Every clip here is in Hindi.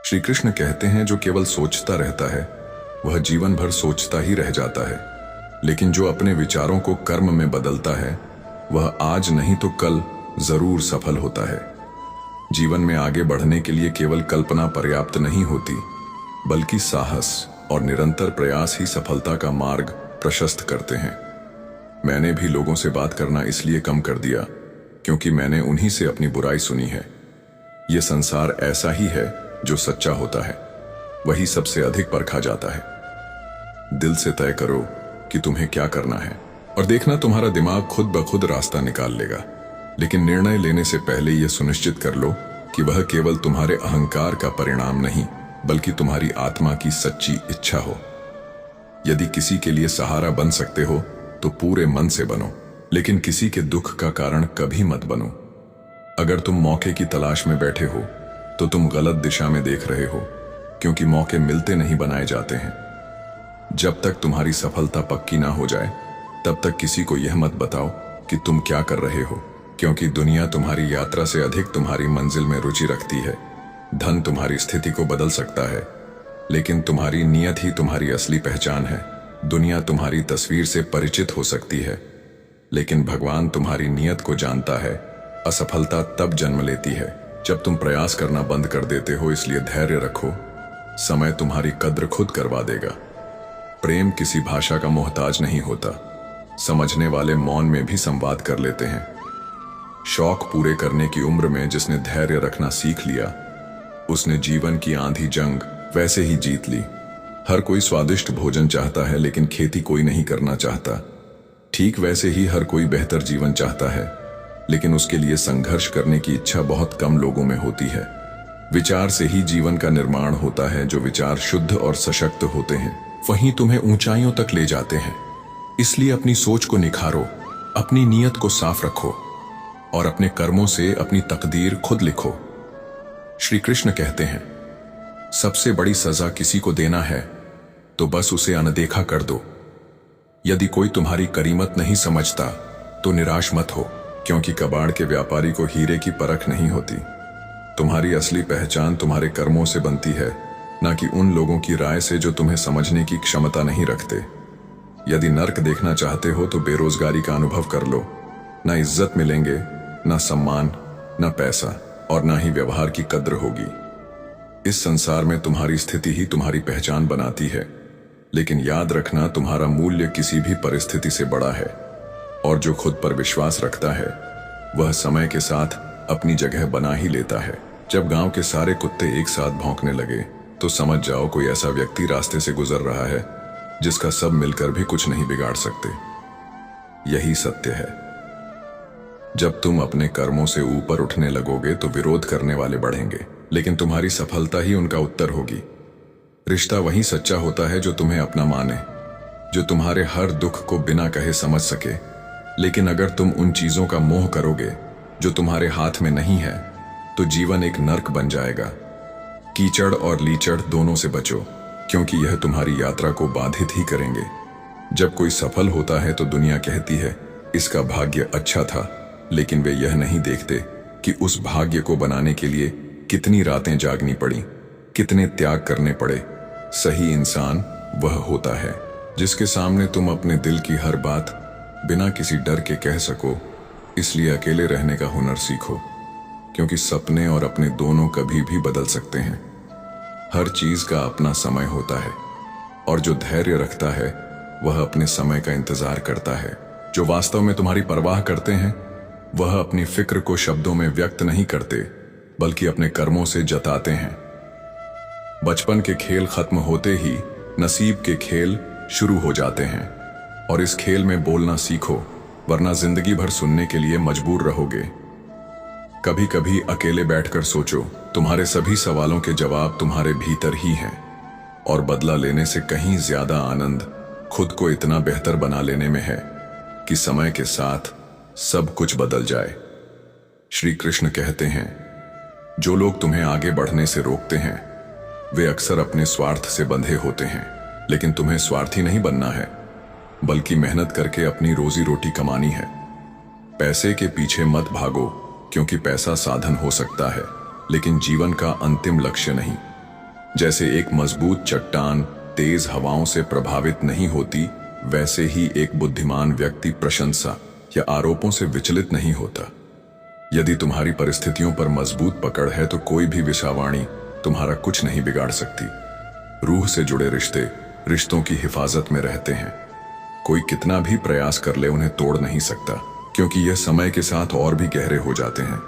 श्री कृष्ण कहते हैं, जो केवल सोचता रहता है वह जीवन भर सोचता ही रह जाता है, लेकिन जो अपने विचारों को कर्म में बदलता है वह आज नहीं तो कल जरूर सफल होता है। जीवन में आगे बढ़ने के लिए केवल कल्पना पर्याप्त नहीं होती, बल्कि साहस और निरंतर प्रयास ही सफलता का मार्ग प्रशस्त करते हैं। मैंने भी लोगों से बात करना इसलिए कम कर दिया क्योंकि मैंने उन्हीं से अपनी बुराई सुनी है। यह संसार ऐसा ही है, जो सच्चा होता है वही सबसे अधिक परखा जाता है। दिल से तय करो कि तुम्हें क्या करना है और देखना तुम्हारा दिमाग खुद ब खुद रास्ता निकाल लेगा। लेकिन निर्णय लेने से पहले यह सुनिश्चित कर लो कि वह केवल तुम्हारे अहंकार का परिणाम नहीं, बल्कि तुम्हारी आत्मा की सच्ची इच्छा हो। यदि किसी के लिए सहारा बन सकते हो तो पूरे मन से बनो, लेकिन किसी के दुख का कारण कभी मत बनो। अगर तुम मौके की तलाश में बैठे हो तो तुम गलत दिशा में देख रहे हो, क्योंकि मौके मिलते नहीं, बनाए जाते हैं। जब तक तुम्हारी सफलता पक्की ना हो जाए तब तक किसी को यह मत बताओ कि तुम क्या कर रहे हो, क्योंकि दुनिया तुम्हारी यात्रा से अधिक तुम्हारी मंजिल में रुचि रखती है। धन तुम्हारी स्थिति को बदल सकता है, लेकिन तुम्हारी नीयत ही तुम्हारी असली पहचान है। दुनिया तुम्हारी तस्वीर से परिचित हो सकती है, लेकिन भगवान तुम्हारी नीयत को जानता है। असफलता तब जन्म लेती है जब तुम प्रयास करना बंद कर देते हो, इसलिए धैर्य रखो, समय तुम्हारी कद्र खुद करवा देगा। प्रेम किसी भाषा का मोहताज नहीं होता, समझने वाले मौन में भी संवाद कर लेते हैं। शौक पूरे करने की उम्र में जिसने धैर्य रखना सीख लिया, उसने जीवन की आंधी जंग वैसे ही जीत ली। हर कोई स्वादिष्ट भोजन चाहता है, लेकिन खेती कोई नहीं करना चाहता। ठीक वैसे ही हर कोई बेहतर जीवन चाहता है, लेकिन उसके लिए संघर्ष करने की इच्छा बहुत कम लोगों में होती है। विचार से ही जीवन का निर्माण होता है। जो विचार शुद्ध और सशक्त होते हैं वहीं तुम्हें ऊंचाइयों तक ले जाते हैं। इसलिए अपनी सोच को निखारो, अपनी नीयत को साफ रखो और अपने कर्मों से अपनी तकदीर खुद लिखो। श्री कृष्ण कहते हैं, सबसे बड़ी सजा किसी को देना है तो बस उसे अनदेखा कर दो। यदि कोई तुम्हारी करीमत नहीं समझता तो निराश मत हो, क्योंकि कबाड़ के व्यापारी को हीरे की परख नहीं होती। तुम्हारी असली पहचान तुम्हारे कर्मों से बनती है, न कि उन लोगों की राय से जो तुम्हें समझने की क्षमता नहीं रखते। यदि नर्क देखना चाहते हो तो बेरोजगारी का अनुभव कर लो। ना इज्जत मिलेंगे, ना सम्मान, ना पैसा और ना ही व्यवहार की कद्र होगी। इस संसार में तुम्हारी स्थिति ही तुम्हारी पहचान बनाती है, लेकिन याद रखना, तुम्हारा मूल्य किसी भी परिस्थिति से बड़ा है। और जो खुद पर विश्वास रखता है वह समय के साथ अपनी जगह बना ही लेता है। जब गांव के सारे कुत्ते एक साथ भौंकने लगे तो समझ जाओ कोई ऐसा व्यक्ति रास्ते से गुजर रहा है जिसका सब मिलकर भी कुछ नहीं बिगाड़ सकते। यही सत्य है। जब तुम अपने कर्मों से ऊपर उठने लगोगे तो विरोध करने वाले बढ़ेंगे, लेकिन तुम्हारी सफलता ही उनका उत्तर होगी। रिश्ता वही सच्चा होता है जो तुम्हें अपना माने, जो तुम्हारे हर दुख को बिना कहे समझ सके। लेकिन अगर तुम उन चीजों का मोह करोगे जो तुम्हारे हाथ में नहीं है तो जीवन एक नर्क बन जाएगा। कीचड़ और लीचड़ दोनों से बचो, क्योंकि यह तुम्हारी यात्रा को बाधित ही करेंगे। जब कोई सफल होता है तो दुनिया कहती है इसका भाग्य अच्छा था, लेकिन वे यह नहीं देखते कि उस भाग्य को बनाने के लिए कितनी रातें जागनी पड़ी, कितने त्याग करने पड़े। सही इंसान वह होता है जिसके सामने तुम अपने दिल की हर बात बिना किसी डर के कह सको। इसलिए अकेले रहने का हुनर सीखो, क्योंकि सपने और अपने दोनों कभी भी बदल सकते हैं। हर चीज का अपना समय होता है, और जो धैर्य रखता है वह अपने समय का इंतजार करता है। जो वास्तव में तुम्हारी परवाह करते हैं वह अपनी फिक्र को शब्दों में व्यक्त नहीं करते, बल्कि अपने कर्मों से जताते हैं। बचपन के खेल खत्म होते ही नसीब के खेल शुरू हो जाते हैं, और इस खेल में बोलना सीखो, वरना जिंदगी भर सुनने के लिए मजबूर रहोगे। कभी कभी अकेले बैठकर सोचो, तुम्हारे सभी सवालों के जवाब तुम्हारे भीतर ही हैं, और बदला लेने से कहीं ज्यादा आनंद खुद को इतना बेहतर बना लेने में है कि समय के साथ सब कुछ बदल जाए। श्री कृष्ण कहते हैं, जो लोग तुम्हें आगे बढ़ने से रोकते हैं वे अक्सर अपने स्वार्थ से बंधे होते हैं। लेकिन तुम्हें स्वार्थी नहीं बनना है, बल्कि मेहनत करके अपनी रोजी रोटी कमानी है। पैसे के पीछे मत भागो, क्योंकि पैसा साधन हो सकता है, लेकिन जीवन का अंतिम लक्ष्य नहीं। जैसे एक मजबूत चट्टान तेज हवाओं से प्रभावित नहीं होती, वैसे ही एक बुद्धिमान व्यक्ति प्रशंसा या आरोपों से विचलित नहीं होता। यदि तुम्हारी परिस्थितियों पर मजबूत पकड़ है तो कोई भी विषावाणी तुम्हारा कुछ नहीं बिगाड़ सकती। रूह से जुड़े रिश्ते रिश्तों की हिफाजत में रहते हैं। कोई कितना भी प्रयास कर ले उन्हें तोड़ नहीं सकता, क्योंकि यह समय के साथ और भी गहरे हो जाते हैं।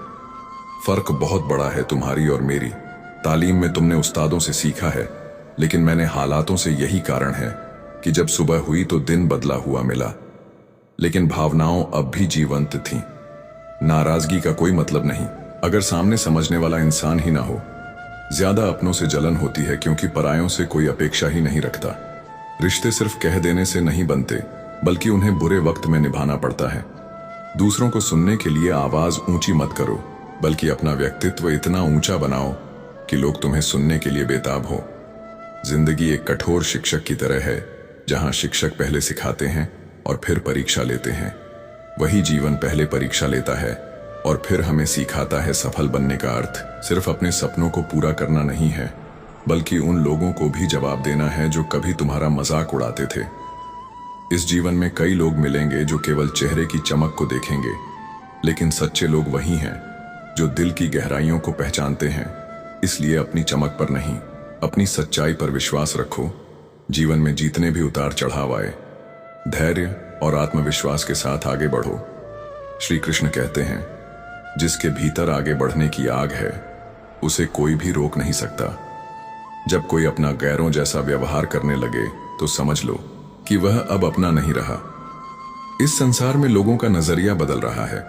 फर्क बहुत बड़ा है तुम्हारी और मेरी। तालीम में तुमने उस्तादों से सीखा है, लेकिन मैंने हालातों से। यही कारण है कि जब सुबह हुई तो दिन बदला हुआ मिला, लेकिन भावनाओं अब भी जीवंत थीं। नाराजगी का कोई मतलब नहीं अगर सामने समझने वाला इंसान ही ना हो। ज्यादा अपनों से जलन होती है क्योंकि परायों से कोई अपेक्षा ही नहीं रखता। रिश्ते सिर्फ कह देने से नहीं बनते, बल्कि उन्हें बुरे वक्त में निभाना पड़ता है। दूसरों को सुनने के लिए आवाज ऊंची मत करो, बल्कि अपना व्यक्तित्व इतना ऊंचा बनाओ कि लोग तुम्हें सुनने के लिए बेताब हो। जिंदगी एक कठोर शिक्षक की तरह है, जहां शिक्षक पहले सिखाते हैं और फिर परीक्षा लेते हैं। वही जीवन पहले परीक्षा लेता है और फिर हमें सिखाता है सफल बनने का अर्थ सिर्फ अपने सपनों को पूरा करना नहीं है, बल्कि उन लोगों को भी जवाब देना है जो कभी तुम्हारा मजाक उड़ाते थे। इस जीवन में कई लोग मिलेंगे जो केवल चेहरे की चमक को देखेंगे, लेकिन सच्चे लोग वही हैं जो दिल की गहराइयों को पहचानते हैं। इसलिए अपनी चमक पर नहीं, अपनी सच्चाई पर विश्वास रखो। जीवन में जितने भी उतार चढ़ाव आए, धैर्य और आत्मविश्वास के साथ आगे बढ़ो। श्री कृष्ण कहते हैं, जिसके भीतर आगे बढ़ने की आग है उसे कोई भी रोक नहीं सकता। जब कोई अपना गैरों जैसा व्यवहार करने लगे तो समझ लो कि वह अब अपना नहीं रहा। इस संसार में लोगों का नजरिया बदल रहा है।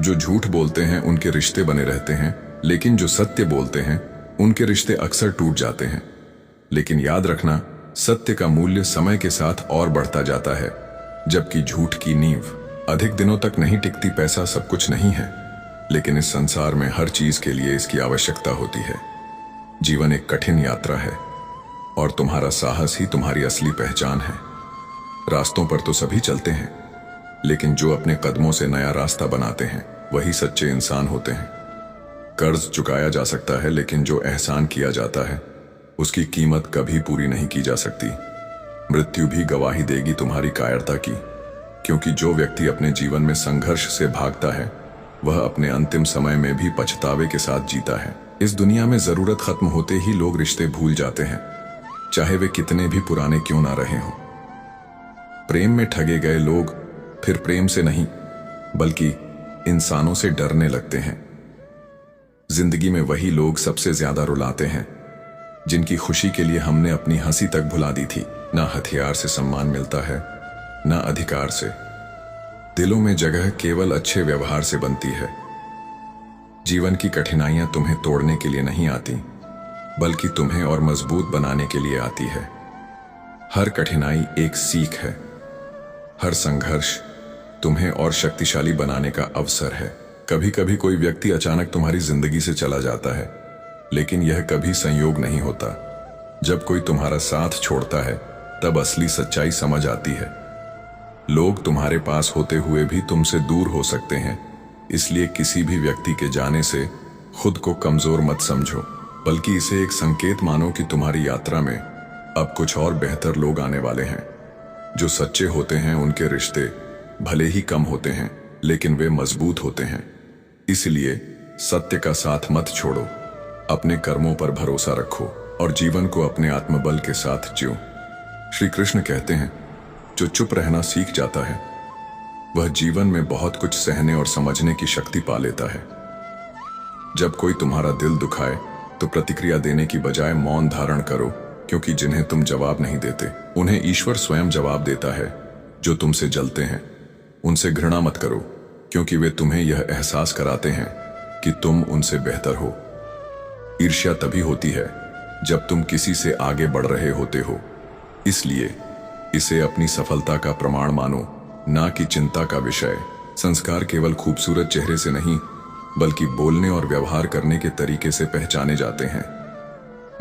जो झूठ बोलते हैं उनके रिश्ते बने रहते हैं, लेकिन जो सत्य बोलते हैं उनके रिश्ते अक्सर टूट जाते हैं। लेकिन याद रखना, सत्य का मूल्य समय के साथ और बढ़ता जाता है, जबकि झूठ की नींव अधिक दिनों तक नहीं टिकती। पैसा सब कुछ नहीं है, लेकिन इस संसार में हर चीज के लिए इसकी आवश्यकता होती है। जीवन एक कठिन यात्रा है और तुम्हारा साहस ही तुम्हारी असली पहचान है। रास्तों पर तो सभी चलते हैं, लेकिन जो अपने कदमों से नया रास्ता बनाते हैं वही सच्चे इंसान होते हैं। कर्ज चुकाया जा सकता है, लेकिन जो एहसान किया जाता है उसकी कीमत कभी पूरी नहीं की जा सकती। मृत्यु भी गवाही देगी तुम्हारी कायरता की, क्योंकि जो व्यक्ति अपने जीवन में संघर्ष से भागता है वह अपने अंतिम समय में भी पछतावे के साथ जीता है। इस दुनिया में जरूरत खत्म होते ही लोग रिश्ते भूल जाते हैं, चाहे वे कितने भी पुराने क्यों ना रहे हों। प्रेम में ठगे गए लोग फिर प्रेम से नहीं, बल्कि इंसानों से डरने लगते हैं। जिंदगी में वही लोग सबसे ज्यादा रुलाते हैं जिनकी खुशी के लिए हमने अपनी हंसी तक भुला दी थी। ना हथियार से सम्मान मिलता है, ना अधिकार से। दिलों में जगह केवल अच्छे व्यवहार से बनती है। जीवन की कठिनाइयां तुम्हें तोड़ने के लिए नहीं आती, बल्कि तुम्हें और मजबूत बनाने के लिए आती है। हर कठिनाई एक सीख है, हर संघर्ष तुम्हें और शक्तिशाली बनाने का अवसर है। कभी कभी कोई व्यक्ति अचानक तुम्हारी जिंदगी से चला जाता है, लेकिन यह कभी संयोग नहीं होता। जब कोई तुम्हारा साथ छोड़ता है तब असली सच्चाई समझ आती है। लोग तुम्हारे पास होते हुए भी तुमसे दूर हो सकते हैं, इसलिए किसी भी व्यक्ति के जाने से खुद को कमजोर मत समझो, बल्कि इसे एक संकेत मानो कि तुम्हारी यात्रा में अब कुछ और बेहतर लोग आने वाले हैं। जो सच्चे होते हैं उनके रिश्ते भले ही कम होते हैं, लेकिन वे मजबूत होते हैं। इसलिए सत्य का साथ मत छोड़ो, अपने कर्मों पर भरोसा रखो और जीवन को अपने आत्मबल के साथ जियो। श्री कृष्ण कहते हैं, जो चुप रहना सीख जाता है वह जीवन में बहुत कुछ सहने और समझने की शक्ति पा लेता है। जब कोई तुम्हारा दिल दुखाए तो प्रतिक्रिया देने की बजाय मौन धारण करो, क्योंकि जिन्हें तुम जवाब नहीं देते उन्हें ईश्वर स्वयं जवाब देता है। जो तुमसे जलते हैं उनसे घृणा मत करो, क्योंकि वे तुम्हें यह एहसास कराते हैं कि तुम उनसे बेहतर हो। ईर्ष्या तभी होती है जब तुम किसी से आगे बढ़ रहे होते हो, इसलिए इसे अपनी सफलता का प्रमाण मानो, ना कि चिंता का विषय। संस्कार केवल खूबसूरत चेहरे से नहीं, बल्कि बोलने और व्यवहार करने के तरीके से पहचाने जाते हैं।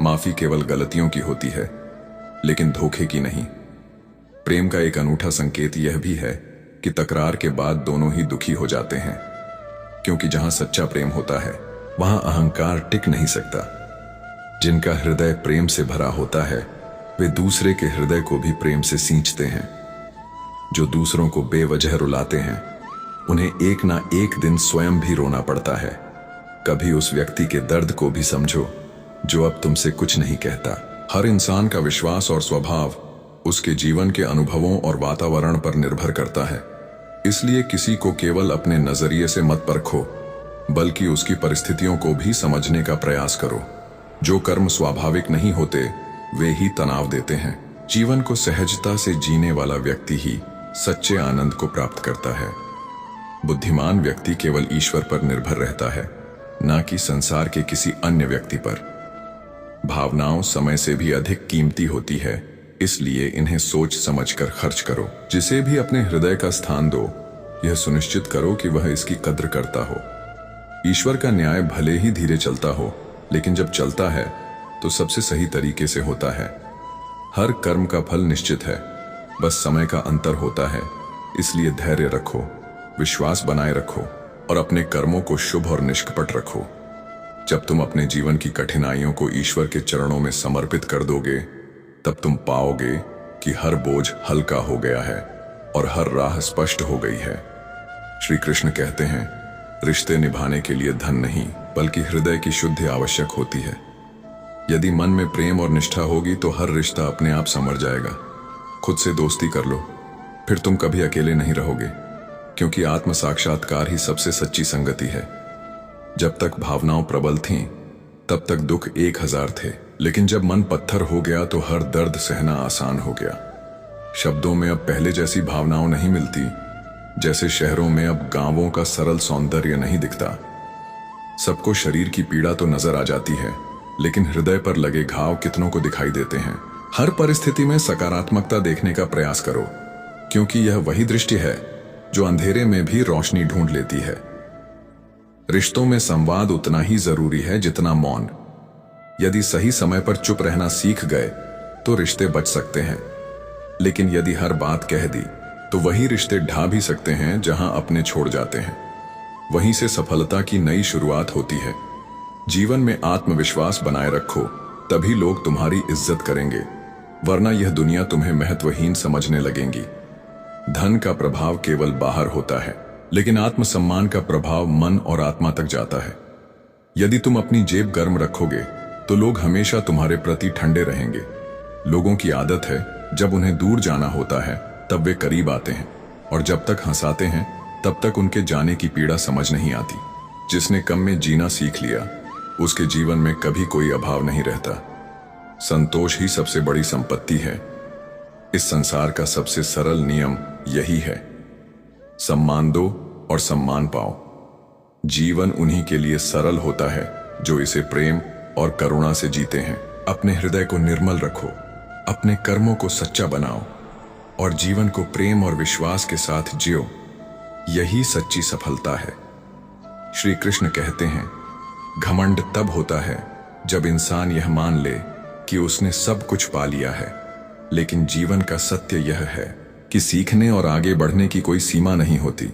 माफी केवल गलतियों की होती है, लेकिन धोखे की नहीं। प्रेम का एक अनूठा संकेत यह भी है कि तकरार के बाद दोनों ही दुखी हो जाते हैं, क्योंकि जहां सच्चा प्रेम होता है वहां अहंकार टिक नहीं सकता। जिनका हृदय प्रेम से भरा होता है वे दूसरे के हृदय को भी प्रेम से सींचते हैं। जो दूसरों को बेवजह रुलाते हैं उन्हें एक ना एक दिन स्वयं भी रोना पड़ता है। कभी उस व्यक्ति के दर्द को भी समझो जो अब तुमसे कुछ नहीं कहता। हर इंसान का विश्वास और स्वभाव उसके जीवन के अनुभवों और वातावरण पर निर्भर करता है। इसलिए किसी को केवल अपने नजरिए से मत परखो, बल्कि उसकी परिस्थितियों को भी समझने का प्रयास करो। जो कर्म स्वाभाविक नहीं होते वे ही तनाव देते हैं। जीवन को सहजता से जीने वाला व्यक्ति ही सच्चे आनंद को प्राप्त करता है। बुद्धिमान व्यक्ति केवल ईश्वर पर निर्भर रहता है, ना कि संसार के किसी अन्य व्यक्ति पर। भावनाओं समय से भी अधिक कीमती होती है, इसलिए इन्हें सोच समझकर खर्च करो। जिसे भी अपने हृदय का स्थान दो, यह सुनिश्चित करो कि वह इसकी कद्र करता हो। ईश्वर का न्याय भले ही धीरे चलता हो, लेकिन जब चलता है तो सबसे सही तरीके से होता है। हर कर्म का फल निश्चित है, बस समय का अंतर होता है। इसलिए धैर्य रखो, विश्वास बनाए रखो और अपने कर्मों को शुभ और निष्कपट रखो। जब तुम अपने जीवन की कठिनाइयों को ईश्वर के चरणों में समर्पित कर दोगे, तब तुम पाओगे कि हर बोझ हल्का हो गया है और हर राह स्पष्ट हो गई है। श्री कृष्ण कहते हैं, रिश्ते निभाने के लिए धन नहीं बल्कि हृदय की शुद्धि आवश्यक होती है। यदि मन में प्रेम और निष्ठा होगी तो हर रिश्ता अपने आप संवर जाएगा। खुद से दोस्ती कर लो, फिर तुम कभी अकेले नहीं रहोगे, क्योंकि आत्म साक्षात्कार ही सबसे सच्ची संगति है। जब तक भावनाओं प्रबल थीं, तब तक दुख 1000 थे, लेकिन जब मन पत्थर हो गया तो हर दर्द सहना आसान हो गया। शब्दों में अब पहले जैसी भावनाओं नहीं मिलती, जैसे शहरों में अब गांवों का सरल सौंदर्य नहीं दिखता। सबको शरीर की पीड़ा तो नजर आ जाती है, लेकिन हृदय पर लगे घाव कितनों को दिखाई देते हैं। हर परिस्थिति में सकारात्मकता देखने का प्रयास करो, क्योंकि यह वही दृष्टि है जो अंधेरे में भी रोशनी ढूंढ लेती है। रिश्तों में संवाद उतना ही जरूरी है जितना मौन। यदि सही समय पर चुप रहना सीख गए तो रिश्ते बच सकते हैं, लेकिन यदि हर बात कह दी तो वही रिश्ते ढा भी सकते हैं जहां अपने छोड़ जाते हैं। वहीं से सफलता की नई शुरुआत होती है। जीवन में आत्मविश्वास बनाए रखो, तभी लोग तुम्हारी इज्जत करेंगे, वरना यह दुनिया तुम्हें महत्वहीन समझने लगेगी। धन का प्रभाव केवल बाहर होता है, लेकिन आत्मसम्मान का प्रभाव मन और आत्मा तक जाता है। यदि तुम अपनी जेब गर्म रखोगे तो लोग हमेशा तुम्हारे प्रति ठंडे रहेंगे। लोगों की आदत है जब उन्हें दूर जाना होता है तब वे करीब आते हैं, और जब तक हंसाते हैं तब तक उनके जाने की पीड़ा समझ नहीं आती। जिसने कम में जीना सीख लिया उसके जीवन में कभी कोई अभाव नहीं रहता। संतोष ही सबसे बड़ी संपत्ति है। इस संसार का सबसे सरल नियम यही है, सम्मान दो और सम्मान पाओ। जीवन उन्हीं के लिए सरल होता है जो इसे प्रेम और करुणा से जीते हैं। अपने हृदय को निर्मल रखो, अपने कर्मों को सच्चा बनाओ और जीवन को प्रेम और विश्वास के साथ जियो। यही सच्ची सफलता है। श्री कृष्ण कहते हैं, घमंड तब होता है जब इंसान यह मान ले कि उसने सब कुछ पा लिया है, लेकिन जीवन का सत्य यह है कि सीखने और आगे बढ़ने की कोई सीमा नहीं होती।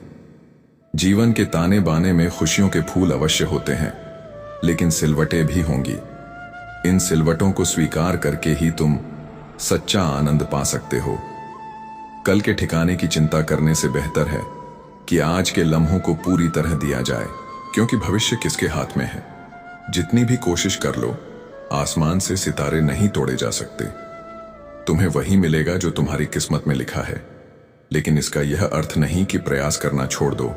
जीवन के ताने बाने में खुशियों के फूल अवश्य होते हैं, लेकिन सिलवटें भी होंगी। इन सिलवटों को स्वीकार करके ही तुम सच्चा आनंद पा सकते हो। कल के ठिकाने की चिंता करने से बेहतर है कि आज के लम्हों को पूरी तरह दिया जाए, क्योंकि भविष्य किसके हाथ में है। जितनी भी कोशिश कर लो, आसमान से सितारे नहीं तोड़े जा सकते। तुम्हें वही मिलेगा जो तुम्हारी किस्मत में लिखा है, लेकिन इसका यह अर्थ नहीं कि प्रयास करना छोड़ दो,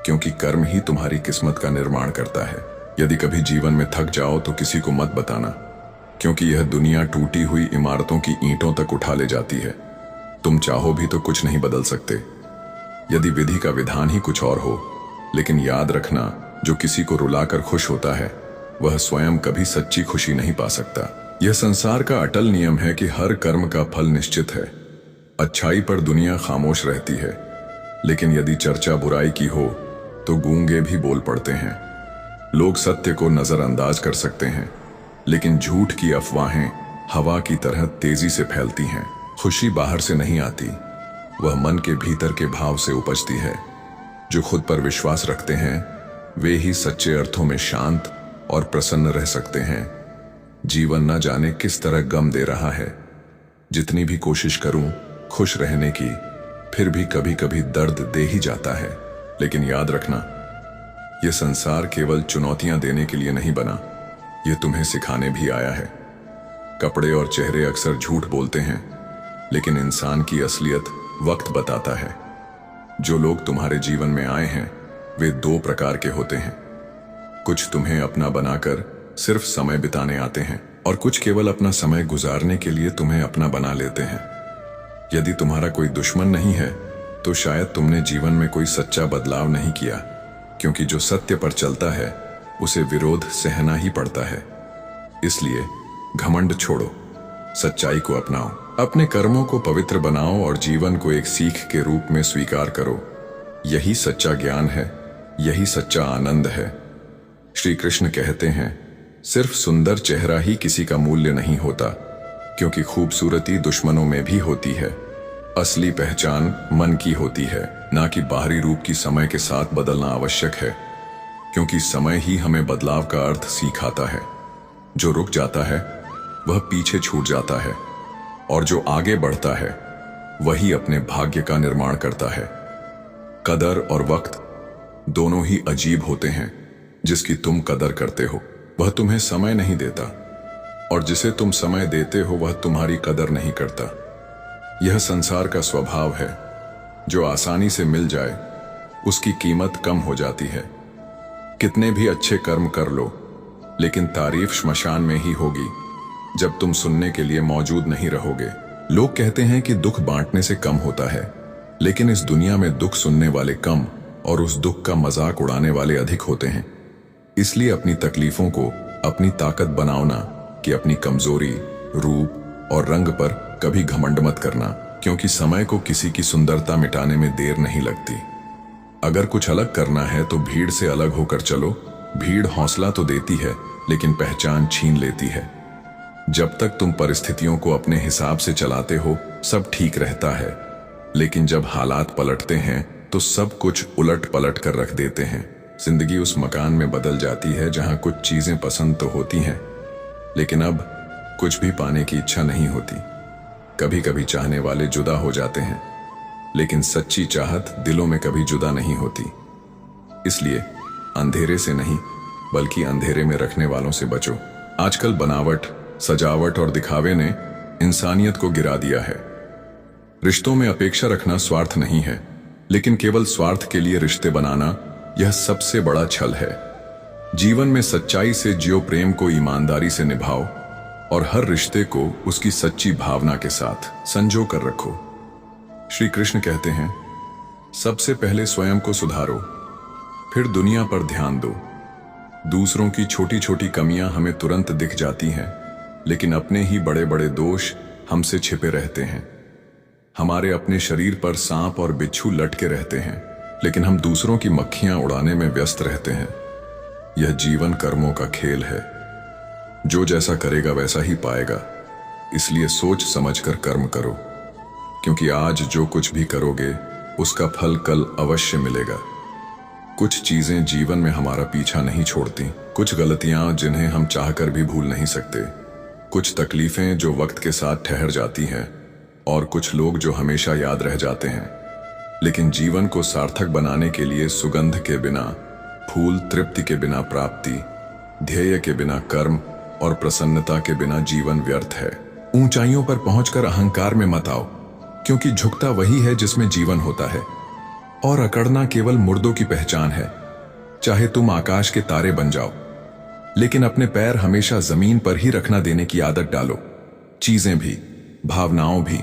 क्योंकि कर्म ही तुम्हारी किस्मत का निर्माण करता है। यदि कभी जीवन में थक जाओ तो किसी को मत बताना, क्योंकि यह दुनिया टूटी हुई इमारतों की ईंटों तक उठा ले जाती है। तुम चाहो भी तो कुछ नहीं बदल सकते, यदि विधि का विधान ही कुछ और हो। लेकिन याद रखना, जो किसी को रुलाकर खुश होता है वह स्वयं कभी सच्ची खुशी नहीं पा सकता। यह संसार का अटल नियम है कि हर कर्म का फल निश्चित है। अच्छाई पर दुनिया खामोश रहती है, लेकिन यदि चर्चा बुराई की हो तो गूंगे भी बोल पड़ते हैं। लोग सत्य को नजरअंदाज कर सकते हैं, लेकिन झूठ की अफवाहें हवा की तरह तेजी से फैलती हैं। खुशी बाहर से नहीं आती, वह मन के भीतर के भाव से उपजती है। जो खुद पर विश्वास रखते हैं वे ही सच्चे अर्थों में शांत और प्रसन्न रह सकते हैं। जीवन न जाने किस तरह गम दे रहा है। जितनी भी कोशिश करूं खुश रहने की, फिर भी कभी कभी दर्द दे ही जाता है। लेकिन याद रखना, यह संसार केवल चुनौतियां देने के लिए नहीं बना, यह तुम्हें सिखाने भी आया है। कपड़े और चेहरे अक्सर झूठ बोलते हैं, लेकिन इंसान की असलियत वक्त बताता है। जो लोग तुम्हारे जीवन में आए हैं वे दो प्रकार के होते हैं। कुछ तुम्हें अपना बनाकर सिर्फ समय बिताने आते हैं, और कुछ केवल अपना समय गुजारने के लिए तुम्हें अपना बना लेते हैं। यदि तुम्हारा कोई दुश्मन नहीं है तो शायद तुमने जीवन में कोई सच्चा बदलाव नहीं किया, क्योंकि जो सत्य पर चलता है उसे विरोध सहना ही पड़ता है। इसलिए घमंड छोड़ो, सच्चाई को अपनाओ, अपने कर्मों को पवित्र बनाओ और जीवन को एक सीख के रूप में स्वीकार करो। यही सच्चा ज्ञान है, यही सच्चा आनंद है। श्री कृष्ण कहते हैं, सिर्फ सुंदर चेहरा ही किसी का मूल्य नहीं होता, क्योंकि खूबसूरती दुश्मनों में भी होती है। असली पहचान मन की होती है, ना कि बाहरी रूप की। समय के साथ बदलना आवश्यक है, क्योंकि समय ही हमें बदलाव का अर्थ सिखाता है। जो रुक जाता है वह पीछे छूट जाता है, और जो आगे बढ़ता है वही अपने भाग्य का निर्माण करता है। कदर और वक्त दोनों ही अजीब होते हैं। जिसकी तुम कदर करते हो वह तुम्हें समय नहीं देता, और जिसे तुम समय देते हो वह तुम्हारी कदर नहीं करता। यह संसार का स्वभाव है। जो आसानी से मिल जाए उसकी कीमत कम हो जाती है। कितने भी अच्छे कर्म कर लो, लेकिन तारीफ श्मशान में ही होगी, जब तुम सुनने के लिए मौजूद नहीं रहोगे। लोग कहते हैं कि दुख बांटने से कम होता है, लेकिन इस दुनिया में दुख सुनने वाले कम और उस दुख का मजाक उड़ाने वाले अधिक होते हैं। इसलिए अपनी तकलीफों को अपनी ताकत बनाओ ना, कि अपनी कमजोरी, रूप और रंग पर कभी घमंड मत करना, क्योंकि समय को किसी की सुंदरता मिटाने में देर नहीं लगती। अगर कुछ अलग करना है तो भीड़ से अलग होकर चलो। भीड़ हौसला तो देती है, लेकिन पहचान छीन लेती है। जब तक तुम परिस्थितियों को अपने हिसाब से चलाते हो सब ठीक रहता है, लेकिन जब हालात पलटते हैं तो सब कुछ उलट पलट कर रख देते हैं। जिंदगी उस मकान में बदल जाती है जहां कुछ चीजें पसंद तो होती हैं, लेकिन अब कुछ भी पाने की इच्छा नहीं होती। कभी कभी चाहने वाले जुदा हो जाते हैं, लेकिन सच्ची चाहत दिलों में कभी जुदा नहीं होती। इसलिए अंधेरे से नहीं, बल्कि अंधेरे में रखने वालों से बचो। आजकल बनावट, सजावट और दिखावे ने इंसानियत को गिरा दिया है। रिश्तों में अपेक्षा रखना स्वार्थ नहीं है, लेकिन केवल स्वार्थ के लिए रिश्ते बनाना यह सबसे बड़ा छल है। जीवन में सच्चाई से जियो, प्रेम को ईमानदारी से निभाओ, और हर रिश्ते को उसकी सच्ची भावना के साथ संजो कर रखो। श्री कृष्ण कहते हैं, सबसे पहले स्वयं को सुधारो, फिर दुनिया पर ध्यान दो। दूसरों की छोटी छोटी कमियां हमें तुरंत दिख जाती हैं, लेकिन अपने ही बड़े बड़े दोष हमसे छिपे रहते हैं। हमारे अपने शरीर पर सांप और बिच्छू लटके रहते हैं, लेकिन हम दूसरों की मक्खियां उड़ाने में व्यस्त रहते हैं। यह जीवन कर्मों का खेल है। जो जैसा करेगा वैसा ही पाएगा। इसलिए सोच समझकर कर्म करो, क्योंकि आज जो कुछ भी करोगे उसका फल कल अवश्य मिलेगा। कुछ चीजें जीवन में हमारा पीछा नहीं छोड़ती, कुछ गलतियां जिन्हें हम चाहकर भी भूल नहीं सकते, कुछ तकलीफें जो वक्त के साथ ठहर जाती हैं, और कुछ लोग जो हमेशा याद रह जाते हैं। लेकिन जीवन को सार्थक बनाने के लिए सुगंध के बिना फूल, तृप्ति के बिना प्राप्ति, ध्येय के बिना कर्म और प्रसन्नता के बिना जीवन व्यर्थ है। ऊंचाइयों पर पहुंचकर अहंकार में मत आओ, क्योंकि झुकता वही है जिसमें जीवन होता है, और अकड़ना केवल मुर्दों की पहचान है। चाहे तुम आकाश के तारे बन जाओ, लेकिन अपने पैर हमेशा जमीन पर ही रखना देने की आदत डालो। चीजें भी, भावनाओं भी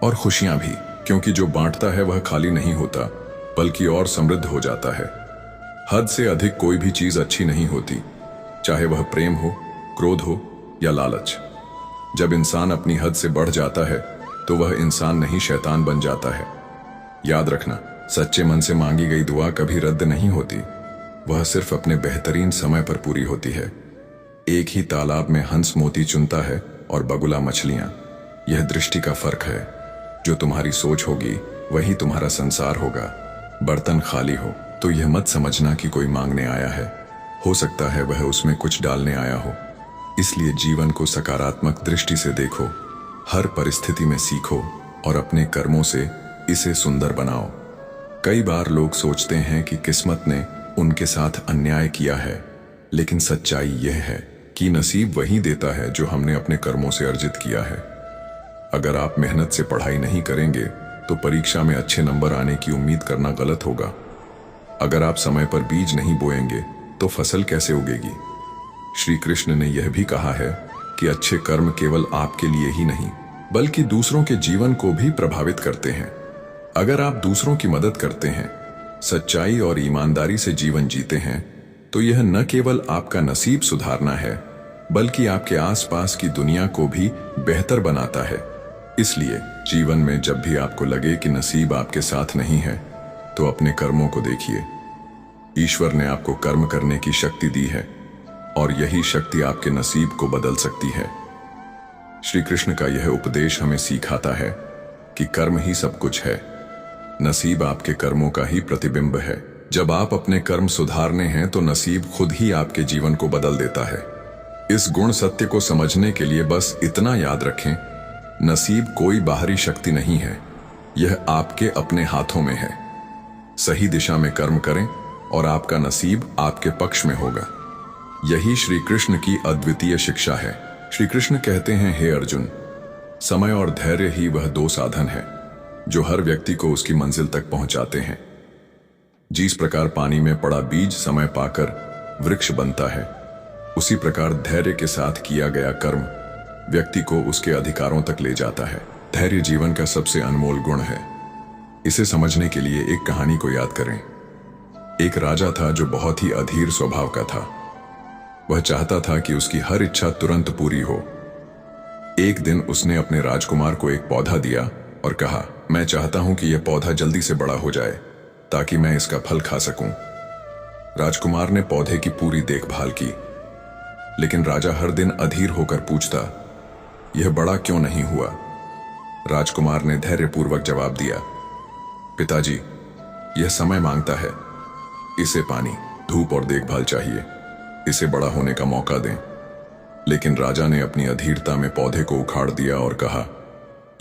और खुशियां भी, क्योंकि जो बांटता है वह खाली नहीं होता, बल्कि और समृद्ध हो जाता है। हद से अधिक कोई भी चीज अच्छी नहीं होती, चाहे वह प्रेम हो, क्रोध हो या लालच। जब इंसान अपनी हद से बढ़ जाता है तो वह इंसान नहीं, शैतान बन जाता है। याद रखना, सच्चे मन से मांगी गई दुआ कभी रद्द नहीं होती, वह सिर्फ अपने बेहतरीन समय पर पूरी होती है। एक ही तालाब में हंस मोती चुनता है और बगुला मछलियां। यह दृष्टि का फर्क है। जो तुम्हारी सोच होगी वही तुम्हारा संसार होगा। बर्तन खाली हो तो यह मत समझना कि कोई मांगने आया है, हो सकता है वह उसमें कुछ डालने आया हो। इसलिए जीवन को सकारात्मक दृष्टि से देखो, हर परिस्थिति में सीखो और अपने कर्मों से इसे सुंदर बनाओ। कई बार लोग सोचते हैं कि किस्मत ने उनके साथ अन्याय किया है, लेकिन सच्चाई यह है कि नसीब वही देता है जो हमने अपने कर्मों से अर्जित किया है। अगर आप मेहनत से पढ़ाई नहीं करेंगे तो परीक्षा में अच्छे नंबर आने की उम्मीद करना गलत होगा। अगर आप समय पर बीज नहीं बोएंगे तो फसल कैसे उगेगी। श्री कृष्ण ने यह भी कहा है कि अच्छे कर्म केवल आपके लिए ही नहीं बल्कि दूसरों के जीवन को भी प्रभावित करते हैं। अगर आप दूसरों की मदद करते हैं, सच्चाई और ईमानदारी से जीवन जीते हैं, तो यह न केवल आपका नसीब सुधारना है बल्कि आपके आसपास की दुनिया को भी बेहतर बनाता है। इसलिए जीवन में जब भी आपको लगे कि नसीब आपके साथ नहीं है, तो अपने कर्मों को देखिए। ईश्वर ने आपको कर्म करने की शक्ति दी है और यही शक्ति आपके नसीब को बदल सकती है। श्री कृष्ण का यह उपदेश हमें सिखाता है कि कर्म ही सब कुछ है। नसीब आपके कर्मों का ही प्रतिबिंब है। जब आप अपने कर्म सुधारने हैं तो नसीब खुद ही आपके जीवन को बदल देता है। इस गुण सत्य को समझने के लिए बस इतना याद रखें, नसीब कोई बाहरी शक्ति नहीं है, यह आपके अपने हाथों में है। सही दिशा में कर्म करें और आपका नसीब आपके पक्ष में होगा। यही श्री कृष्ण की अद्वितीय शिक्षा है। श्री कृष्ण कहते हैं, हे अर्जुन, समय और धैर्य ही वह दो साधन है जो हर व्यक्ति को उसकी मंजिल तक पहुंचाते हैं। जिस प्रकार पानी में पड़ा बीज समय पाकर वृक्ष बनता है, उसी प्रकार धैर्य के साथ किया गया कर्म व्यक्ति को उसके अधिकारों तक ले जाता है। धैर्य जीवन का सबसे अनमोल गुण है। इसे समझने के लिए एक कहानी को याद करें। एक राजा था जो बहुत ही अधीर स्वभाव का था। वह चाहता था कि उसकी हर इच्छा तुरंत पूरी हो। एक दिन उसने अपने राजकुमार को एक पौधा दिया और कहा, मैं चाहता हूं कि यह पौधा जल्दी से बड़ा हो जाए ताकि मैं इसका फल खा सकूं। राजकुमार ने पौधे की पूरी देखभाल की, लेकिन राजा हर दिन अधीर होकर पूछता, यह बड़ा क्यों नहीं हुआ। राजकुमार ने धैर्यपूर्वक जवाब दिया, पिताजी, यह समय मांगता है। इसे पानी, धूप और देखभाल चाहिए। इसे बड़ा होने का मौका दें। लेकिन राजा ने अपनी अधीरता में पौधे को उखाड़ दिया और कहा,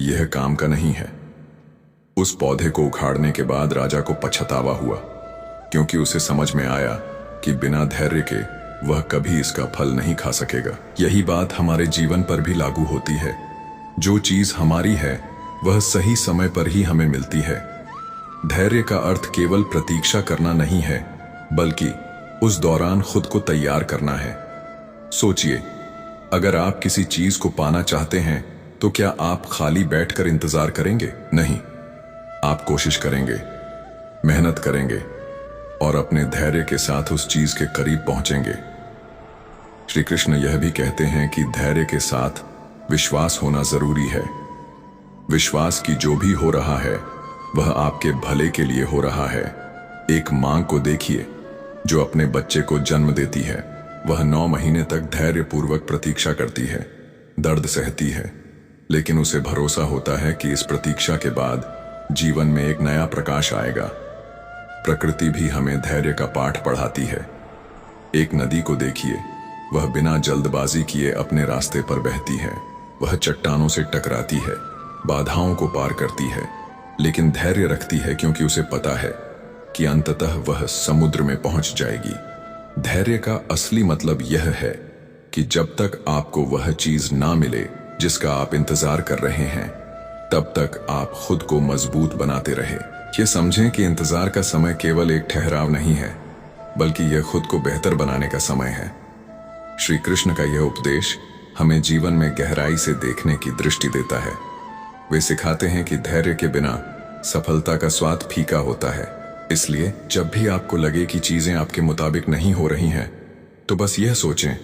यह काम का नहीं है। उस पौधे को उखाड़ने के बाद राजा को पछतावा हुआ, क्योंकि उसे समझ में आया कि बिना धैर्य के वह कभी इसका फल नहीं खा सकेगा। यही बात हमारे जीवन पर भी लागू होती है। जो चीज हमारी है वह सही समय पर ही हमें मिलती है। धैर्य का अर्थ केवल प्रतीक्षा करना नहीं है, बल्कि उस दौरान खुद को तैयार करना है। सोचिए, अगर आप किसी चीज को पाना चाहते हैं तो क्या आप खाली बैठकर इंतजार करेंगे? नहीं, आप कोशिश करेंगे, मेहनत करेंगे और अपने धैर्य के साथ उस चीज के करीब पहुंचेंगे। श्री कृष्ण यह भी कहते हैं कि धैर्य के साथ विश्वास होना जरूरी है। विश्वास कि जो भी हो रहा है वह आपके भले के लिए हो रहा है। एक मां को देखिए जो अपने बच्चे को जन्म देती है। वह 9 महीने तक धैर्यपूर्वक प्रतीक्षा करती है, दर्द सहती है, लेकिन उसे भरोसा होता है कि इस प्रतीक्षा के बाद जीवन में एक नया प्रकाश आएगा। प्रकृति भी हमें धैर्य का पाठ पढ़ाती है। एक नदी को देखिए, वह बिना जल्दबाजी किए अपने रास्ते पर बहती है। वह चट्टानों से टकराती है, बाधाओं को पार करती है, लेकिन धैर्य रखती है क्योंकि उसे पता है कि अंततः वह समुद्र में पहुंच जाएगी। धैर्य का असली मतलब यह है कि जब तक आपको वह चीज ना मिले जिसका आप इंतजार कर रहे हैं, तब तक आप खुद को मजबूत बनाते रहे। ये समझें कि इंतजार का समय केवल एक ठहराव नहीं है, बल्कि यह खुद को बेहतर बनाने का समय है। श्री कृष्ण का यह उपदेश हमें जीवन में गहराई से देखने की दृष्टि देता है। वे सिखाते हैं कि धैर्य के बिना सफलता का स्वाद फीका होता है। इसलिए जब भी आपको लगे कि चीजें आपके मुताबिक नहीं हो रही हैं, तो बस यह सोचें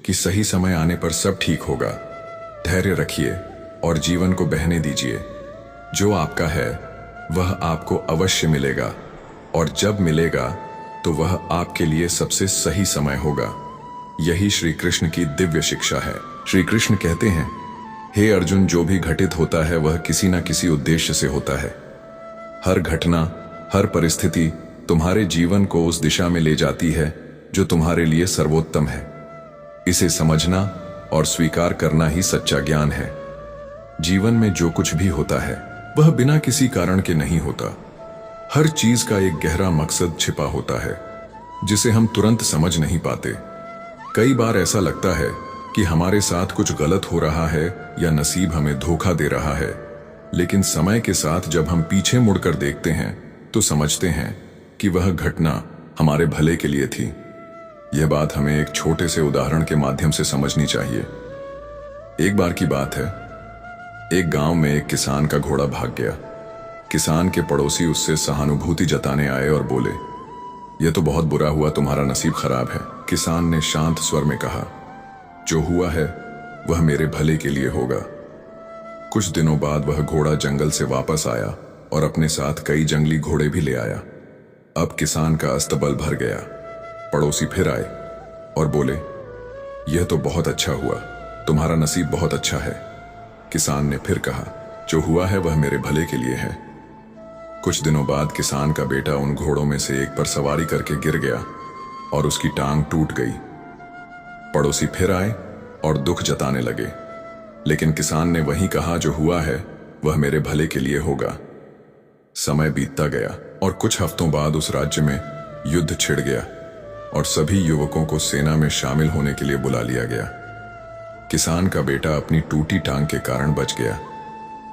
कि सही समय आने पर सब ठीक होगा। धैर्य रखिए और जीवन को बहने दीजिए। जो आपका है वह आपको अवश्य मिलेगा, और जब मिलेगा तो वह आपके लिए सबसे सही समय होगा। यही श्री कृष्ण की दिव्य शिक्षा है। श्री कृष्ण कहते हैं, हे अर्जुन, जो भी घटित होता है वह किसी न किसी उद्देश्य से होता है। हर घटना, हर परिस्थिति तुम्हारे जीवन को उस दिशा में ले जाती है जो तुम्हारे लिए सर्वोत्तम है। इसे समझना और स्वीकार करना ही सच्चा ज्ञान है। जीवन में जो कुछ भी होता है वह बिना किसी कारण के नहीं होता। हर चीज का एक गहरा मकसद छिपा होता है जिसे हम तुरंत समझ नहीं पाते। कई बार ऐसा लगता है कि हमारे साथ कुछ गलत हो रहा है या नसीब हमें धोखा दे रहा है, लेकिन समय के साथ जब हम पीछे मुड़कर देखते हैं तो समझते हैं कि वह घटना हमारे भले के लिए थी। यह बात हमें एक छोटे से उदाहरण के माध्यम से समझनी चाहिए। एक बार की बात है, एक गांव में एक किसान का घोड़ा भाग गया। किसान के पड़ोसी उससे सहानुभूति जताने आए और बोले, यह तो बहुत बुरा हुआ, तुम्हारा नसीब खराब है। किसान ने शांत स्वर में कहा, जो हुआ है वह मेरे भले के लिए होगा। कुछ दिनों बाद वह घोड़ा जंगल से वापस आया और अपने साथ कई जंगली घोड़े भी ले आया। अब किसान का अस्तबल भर गया। पड़ोसी फिर आए और बोले, यह तो बहुत अच्छा हुआ, तुम्हारा नसीब बहुत अच्छा है। किसान ने फिर कहा, जो हुआ है वह मेरे भले के लिए है। कुछ दिनों बाद किसान का बेटा उन घोड़ों में से एक पर सवारी करके गिर गया और उसकी टांग टूट गई। पड़ोसी फिर आए और दुख जताने लगे, लेकिन किसान ने वही कहा, जो हुआ है वह मेरे भले के लिए होगा। समय बीतता गया और कुछ हफ्तों बाद उस राज्य में युद्ध छिड़ गया और सभी युवकों को सेना में शामिल होने के लिए बुला लिया गया। किसान का बेटा अपनी टूटी टांग के कारण बच गया।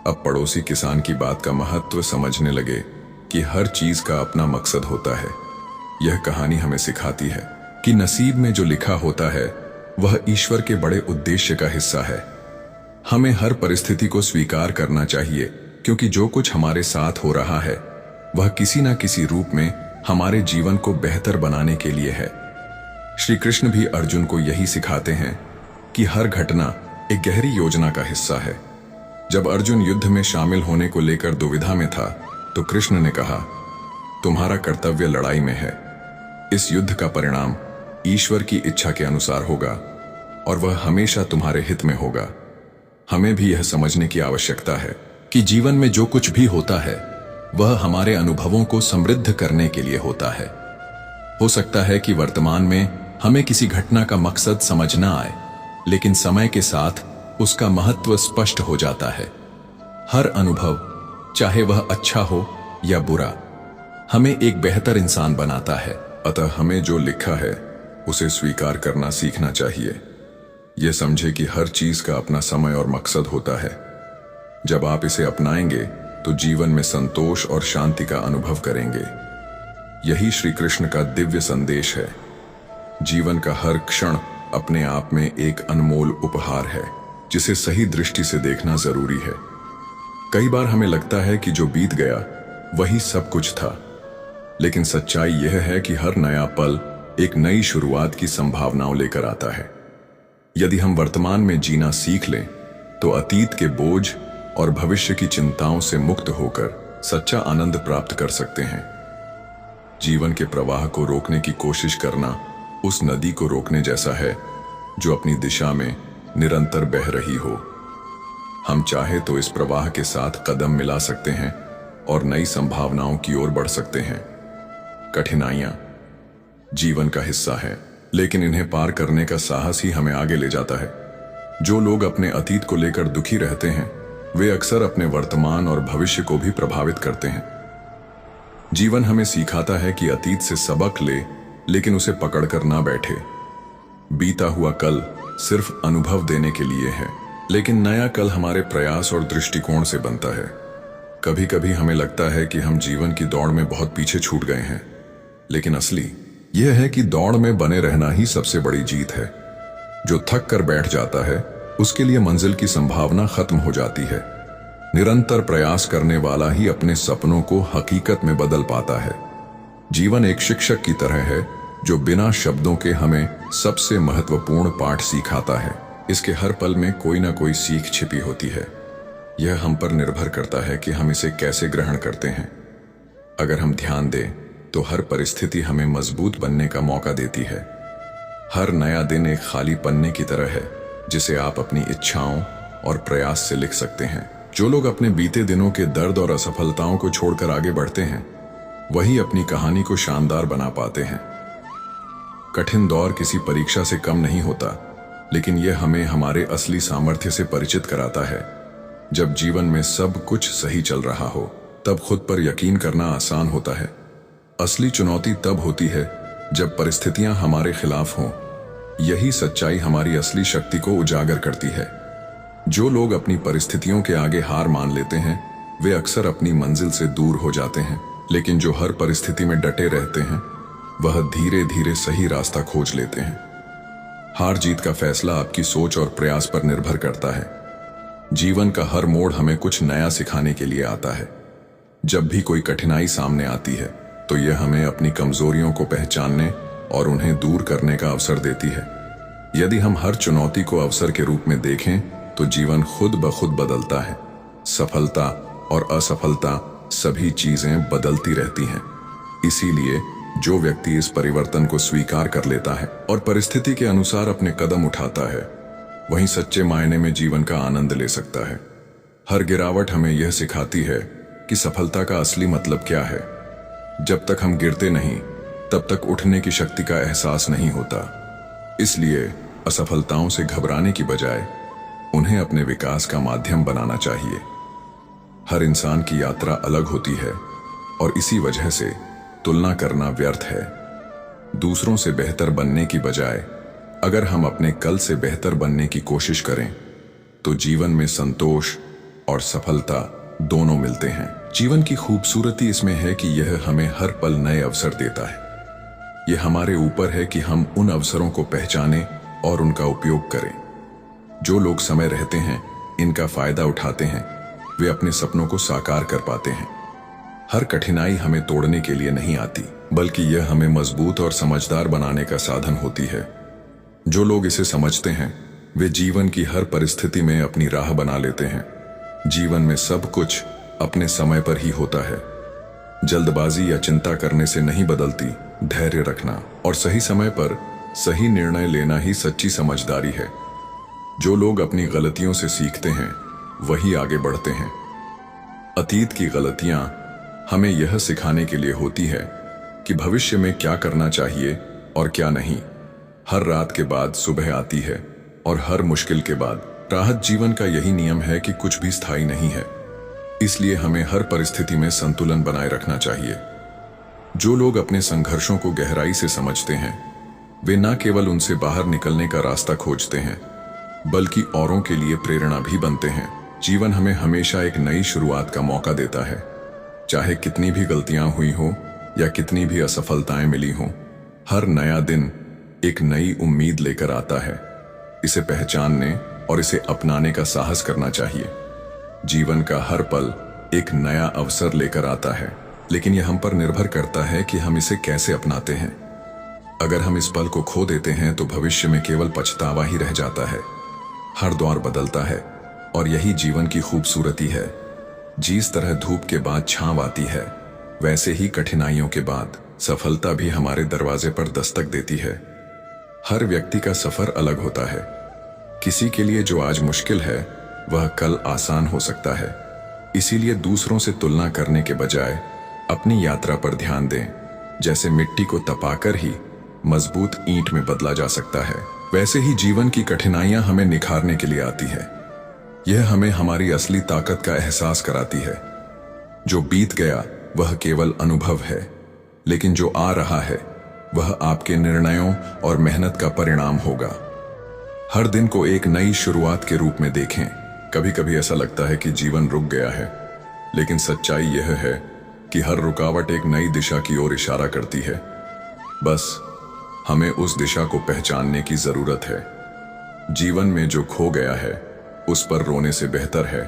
अब पड़ोसी किसान की बात का महत्व समझने लगे कि हर चीज का अपना मकसद होता है। यह कहानी हमें सिखाती है कि नसीब में जो लिखा होता है वह ईश्वर के बड़े उद्देश्य का हिस्सा है। हमें हर परिस्थिति को स्वीकार करना चाहिए, क्योंकि जो कुछ हमारे साथ हो रहा है वह किसी न किसी रूप में हमारे जीवन को बेहतर बनाने के लिए है। श्री कृष्ण भी अर्जुन को यही सिखाते हैं कि हर घटना एक गहरी योजना का हिस्सा है। जब अर्जुन युद्ध में शामिल होने को लेकर दुविधा में था तो कृष्ण ने कहा, तुम्हारा कर्तव्य लड़ाई में है। इस युद्ध का परिणाम ईश्वर की इच्छा के अनुसार होगा और वह हमेशा तुम्हारे हित में होगा। हमें भी यह समझने की आवश्यकता है कि जीवन में जो कुछ भी होता है वह हमारे अनुभवों को समृद्ध करने के लिए होता है। हो सकता है कि वर्तमान में हमें किसी घटना का मकसद समझ न आए, लेकिन समय के साथ उसका महत्व स्पष्ट हो जाता है। हर अनुभव, चाहे वह अच्छा हो या बुरा, हमें एक बेहतर इंसान बनाता है। अतः हमें जो लिखा है उसे स्वीकार करना सीखना चाहिए। यह समझे कि हर चीज का अपना समय और मकसद होता है। जब आप इसे अपनाएंगे तो जीवन में संतोष और शांति का अनुभव करेंगे। यही श्री कृष्ण का दिव्य संदेश है। जीवन का हर क्षण अपने आप में एक अनमोल उपहार है, जिसे सही दृष्टि से देखना जरूरी है। कई बार हमें लगता है कि जो बीत गया वही सब कुछ था, लेकिन सच्चाई यह है कि हर नया पल एक नई शुरुआत की संभावनाओं लेकर आता है। यदि हम वर्तमान में जीना सीख लें तो अतीत के बोझ और भविष्य की चिंताओं से मुक्त होकर सच्चा आनंद प्राप्त कर सकते हैं। जीवन के प्रवाह को रोकने की कोशिश करना उस नदी को रोकने जैसा है जो अपनी दिशा में निरंतर बह रही हो। हम चाहे तो इस प्रवाह के साथ कदम मिला सकते हैं और नई संभावनाओं की ओर बढ़ सकते हैं। कठिनाइयां जीवन का हिस्सा है, लेकिन इन्हें पार करने का साहस ही हमें आगे ले जाता है। जो लोग अपने अतीत को लेकर दुखी रहते हैं वे अक्सर अपने वर्तमान और भविष्य को भी प्रभावित करते हैं। जीवन हमें सिखाता है कि अतीत से सबक ले, लेकिन उसे पकड़कर ना बैठे। बीता हुआ कल सिर्फ अनुभव देने के लिए है, लेकिन नया कल हमारे प्रयास और दृष्टिकोण से बनता है। कभी कभी हमें लगता है कि हम जीवन की दौड़ में बहुत पीछे छूट गए हैं, लेकिन असली यह है कि दौड़ में बने रहना ही सबसे बड़ी जीत है। जो थक कर बैठ जाता है उसके लिए मंजिल की संभावना खत्म हो जाती है। निरंतर प्रयास करने वाला ही अपने सपनों को हकीकत में बदल पाता है। जीवन एक शिक्षक की तरह है जो बिना शब्दों के हमें सबसे महत्वपूर्ण पाठ सिखाता है। इसके हर पल में कोई ना कोई सीख छिपी होती है। यह हम पर निर्भर करता है कि हम इसे कैसे ग्रहण करते हैं। अगर हम ध्यान दें तो हर परिस्थिति हमें मजबूत बनने का मौका देती है। हर नया दिन एक खाली पन्ने की तरह है जिसे आप अपनी इच्छाओं और प्रयास से लिख सकते हैं। जो लोग अपने बीते दिनों के दर्द और असफलताओं को छोड़कर आगे बढ़ते हैं वही अपनी कहानी को शानदार बना पाते हैं। कठिन दौर किसी परीक्षा से कम नहीं होता, लेकिन यह हमें हमारे असली सामर्थ्य से परिचित कराता है। जब जीवन में सब कुछ सही चल रहा हो तब खुद पर यकीन करना आसान होता है। असली चुनौती तब होती है जब परिस्थितियां हमारे खिलाफ हों। यही सच्चाई हमारी असली शक्ति को उजागर करती है। जो लोग अपनी परिस्थितियों के आगे हार मान लेते हैं वे अक्सर अपनी मंजिल से दूर हो जाते हैं, लेकिन जो हर परिस्थिति में डटे रहते हैं वह धीरे धीरे सही रास्ता खोज लेते हैं। हार जीत का फैसला आपकी सोच और प्रयास पर निर्भर करता है। जीवन का हर मोड़ हमें कुछ नया सिखाने के लिए आता है। जब भी कोई कठिनाई सामने आती है तो यह हमें अपनी कमजोरियों को पहचानने और उन्हें दूर करने का अवसर देती है। यदि हम हर चुनौती को अवसर के रूप में देखें तो जीवन खुद ब खुद बदलता है। सफलता और असफलता सभी चीजें बदलती रहती हैं। इसीलिए जो व्यक्ति इस परिवर्तन को स्वीकार कर लेता है और परिस्थिति के अनुसार अपने कदम उठाता है वहीं सच्चे मायने में जीवन का आनंद ले सकता है। हर गिरावट हमें यह सिखाती है कि सफलता का असली मतलब क्या है। जब तक हम गिरते नहीं तब तक उठने की शक्ति का एहसास नहीं होता। इसलिए असफलताओं से घबराने की बजाय उन्हें अपने विकास का माध्यम बनाना चाहिए। हर इंसान की यात्रा अलग होती है और इसी वजह से तुलना करना व्यर्थ है। दूसरों से बेहतर बनने की बजाय अगर हम अपने कल से बेहतर बनने की कोशिश करें तो जीवन में संतोष और सफलता दोनों मिलते हैं। जीवन की खूबसूरती इसमें है कि यह हमें हर पल नए अवसर देता है। यह हमारे ऊपर है कि हम उन अवसरों को पहचानें और उनका उपयोग करें। जो लोग समय रहते हैं इनका फायदा उठाते हैं वे अपने सपनों को साकार कर पाते हैं। हर कठिनाई हमें तोड़ने के लिए नहीं आती बल्कि यह हमें मजबूत और समझदार बनाने का साधन होती है। जो लोग इसे समझते हैं वे जीवन की हर परिस्थिति में अपनी राह बना लेते हैं। जीवन में सब कुछ अपने समय पर ही होता है। जल्दबाजी या चिंता करने से नहीं बदलती, धैर्य रखना और सही समय पर सही निर्णय लेना ही सच्ची समझदारी है। जो लोग अपनी गलतियों से सीखते हैं वही आगे बढ़ते हैं। अतीत की गलतियां हमें यह सिखाने के लिए होती है कि भविष्य में क्या करना चाहिए और क्या नहीं। हर रात के बाद सुबह आती है और हर मुश्किल के बाद राहत। जीवन का यही नियम है कि कुछ भी स्थायी नहीं है, इसलिए हमें हर परिस्थिति में संतुलन बनाए रखना चाहिए। जो लोग अपने संघर्षों को गहराई से समझते हैं वे न केवल उनसे बाहर निकलने का रास्ता खोजते हैं बल्कि औरों के लिए प्रेरणा भी बनते हैं। जीवन हमें हमेशा एक नई शुरुआत का मौका देता है। चाहे कितनी भी गलतियां हुई हो या कितनी भी असफलताएं मिली हों, हर नया दिन एक नई उम्मीद लेकर आता है। इसे पहचानने और इसे अपनाने का साहस करना चाहिए। जीवन का हर पल एक नया अवसर लेकर आता है, लेकिन यह हम पर निर्भर करता है कि हम इसे कैसे अपनाते हैं। अगर हम इस पल को खो देते हैं तो भविष्य में केवल पछतावा ही रह जाता है। हर दौर बदलता है और यही जीवन की खूबसूरती है। जिस तरह धूप के बाद छांव आती है वैसे ही कठिनाइयों के बाद सफलता भी हमारे दरवाजे पर दस्तक देती है। हर व्यक्ति का सफर अलग होता है। किसी के लिए जो आज मुश्किल है वह कल आसान हो सकता है। इसीलिए दूसरों से तुलना करने के बजाय अपनी यात्रा पर ध्यान दें। जैसे मिट्टी को तपाकर ही मजबूत ईंट में बदला जा सकता है, वैसे ही जीवन की कठिनाइयां हमें निखारने के लिए आती है। यह हमें हमारी असली ताकत का एहसास कराती है। जो बीत गया वह केवल अनुभव है, लेकिन जो आ रहा है वह आपके निर्णयों और मेहनत का परिणाम होगा। हर दिन को एक नई शुरुआत के रूप में देखें। कभी कभी ऐसा लगता है कि जीवन रुक गया है, लेकिन सच्चाई यह है कि हर रुकावट एक नई दिशा की ओर इशारा करती है। बस हमें उस दिशा को पहचानने की जरूरत है। जीवन में जो खो गया है उस पर रोने से बेहतर है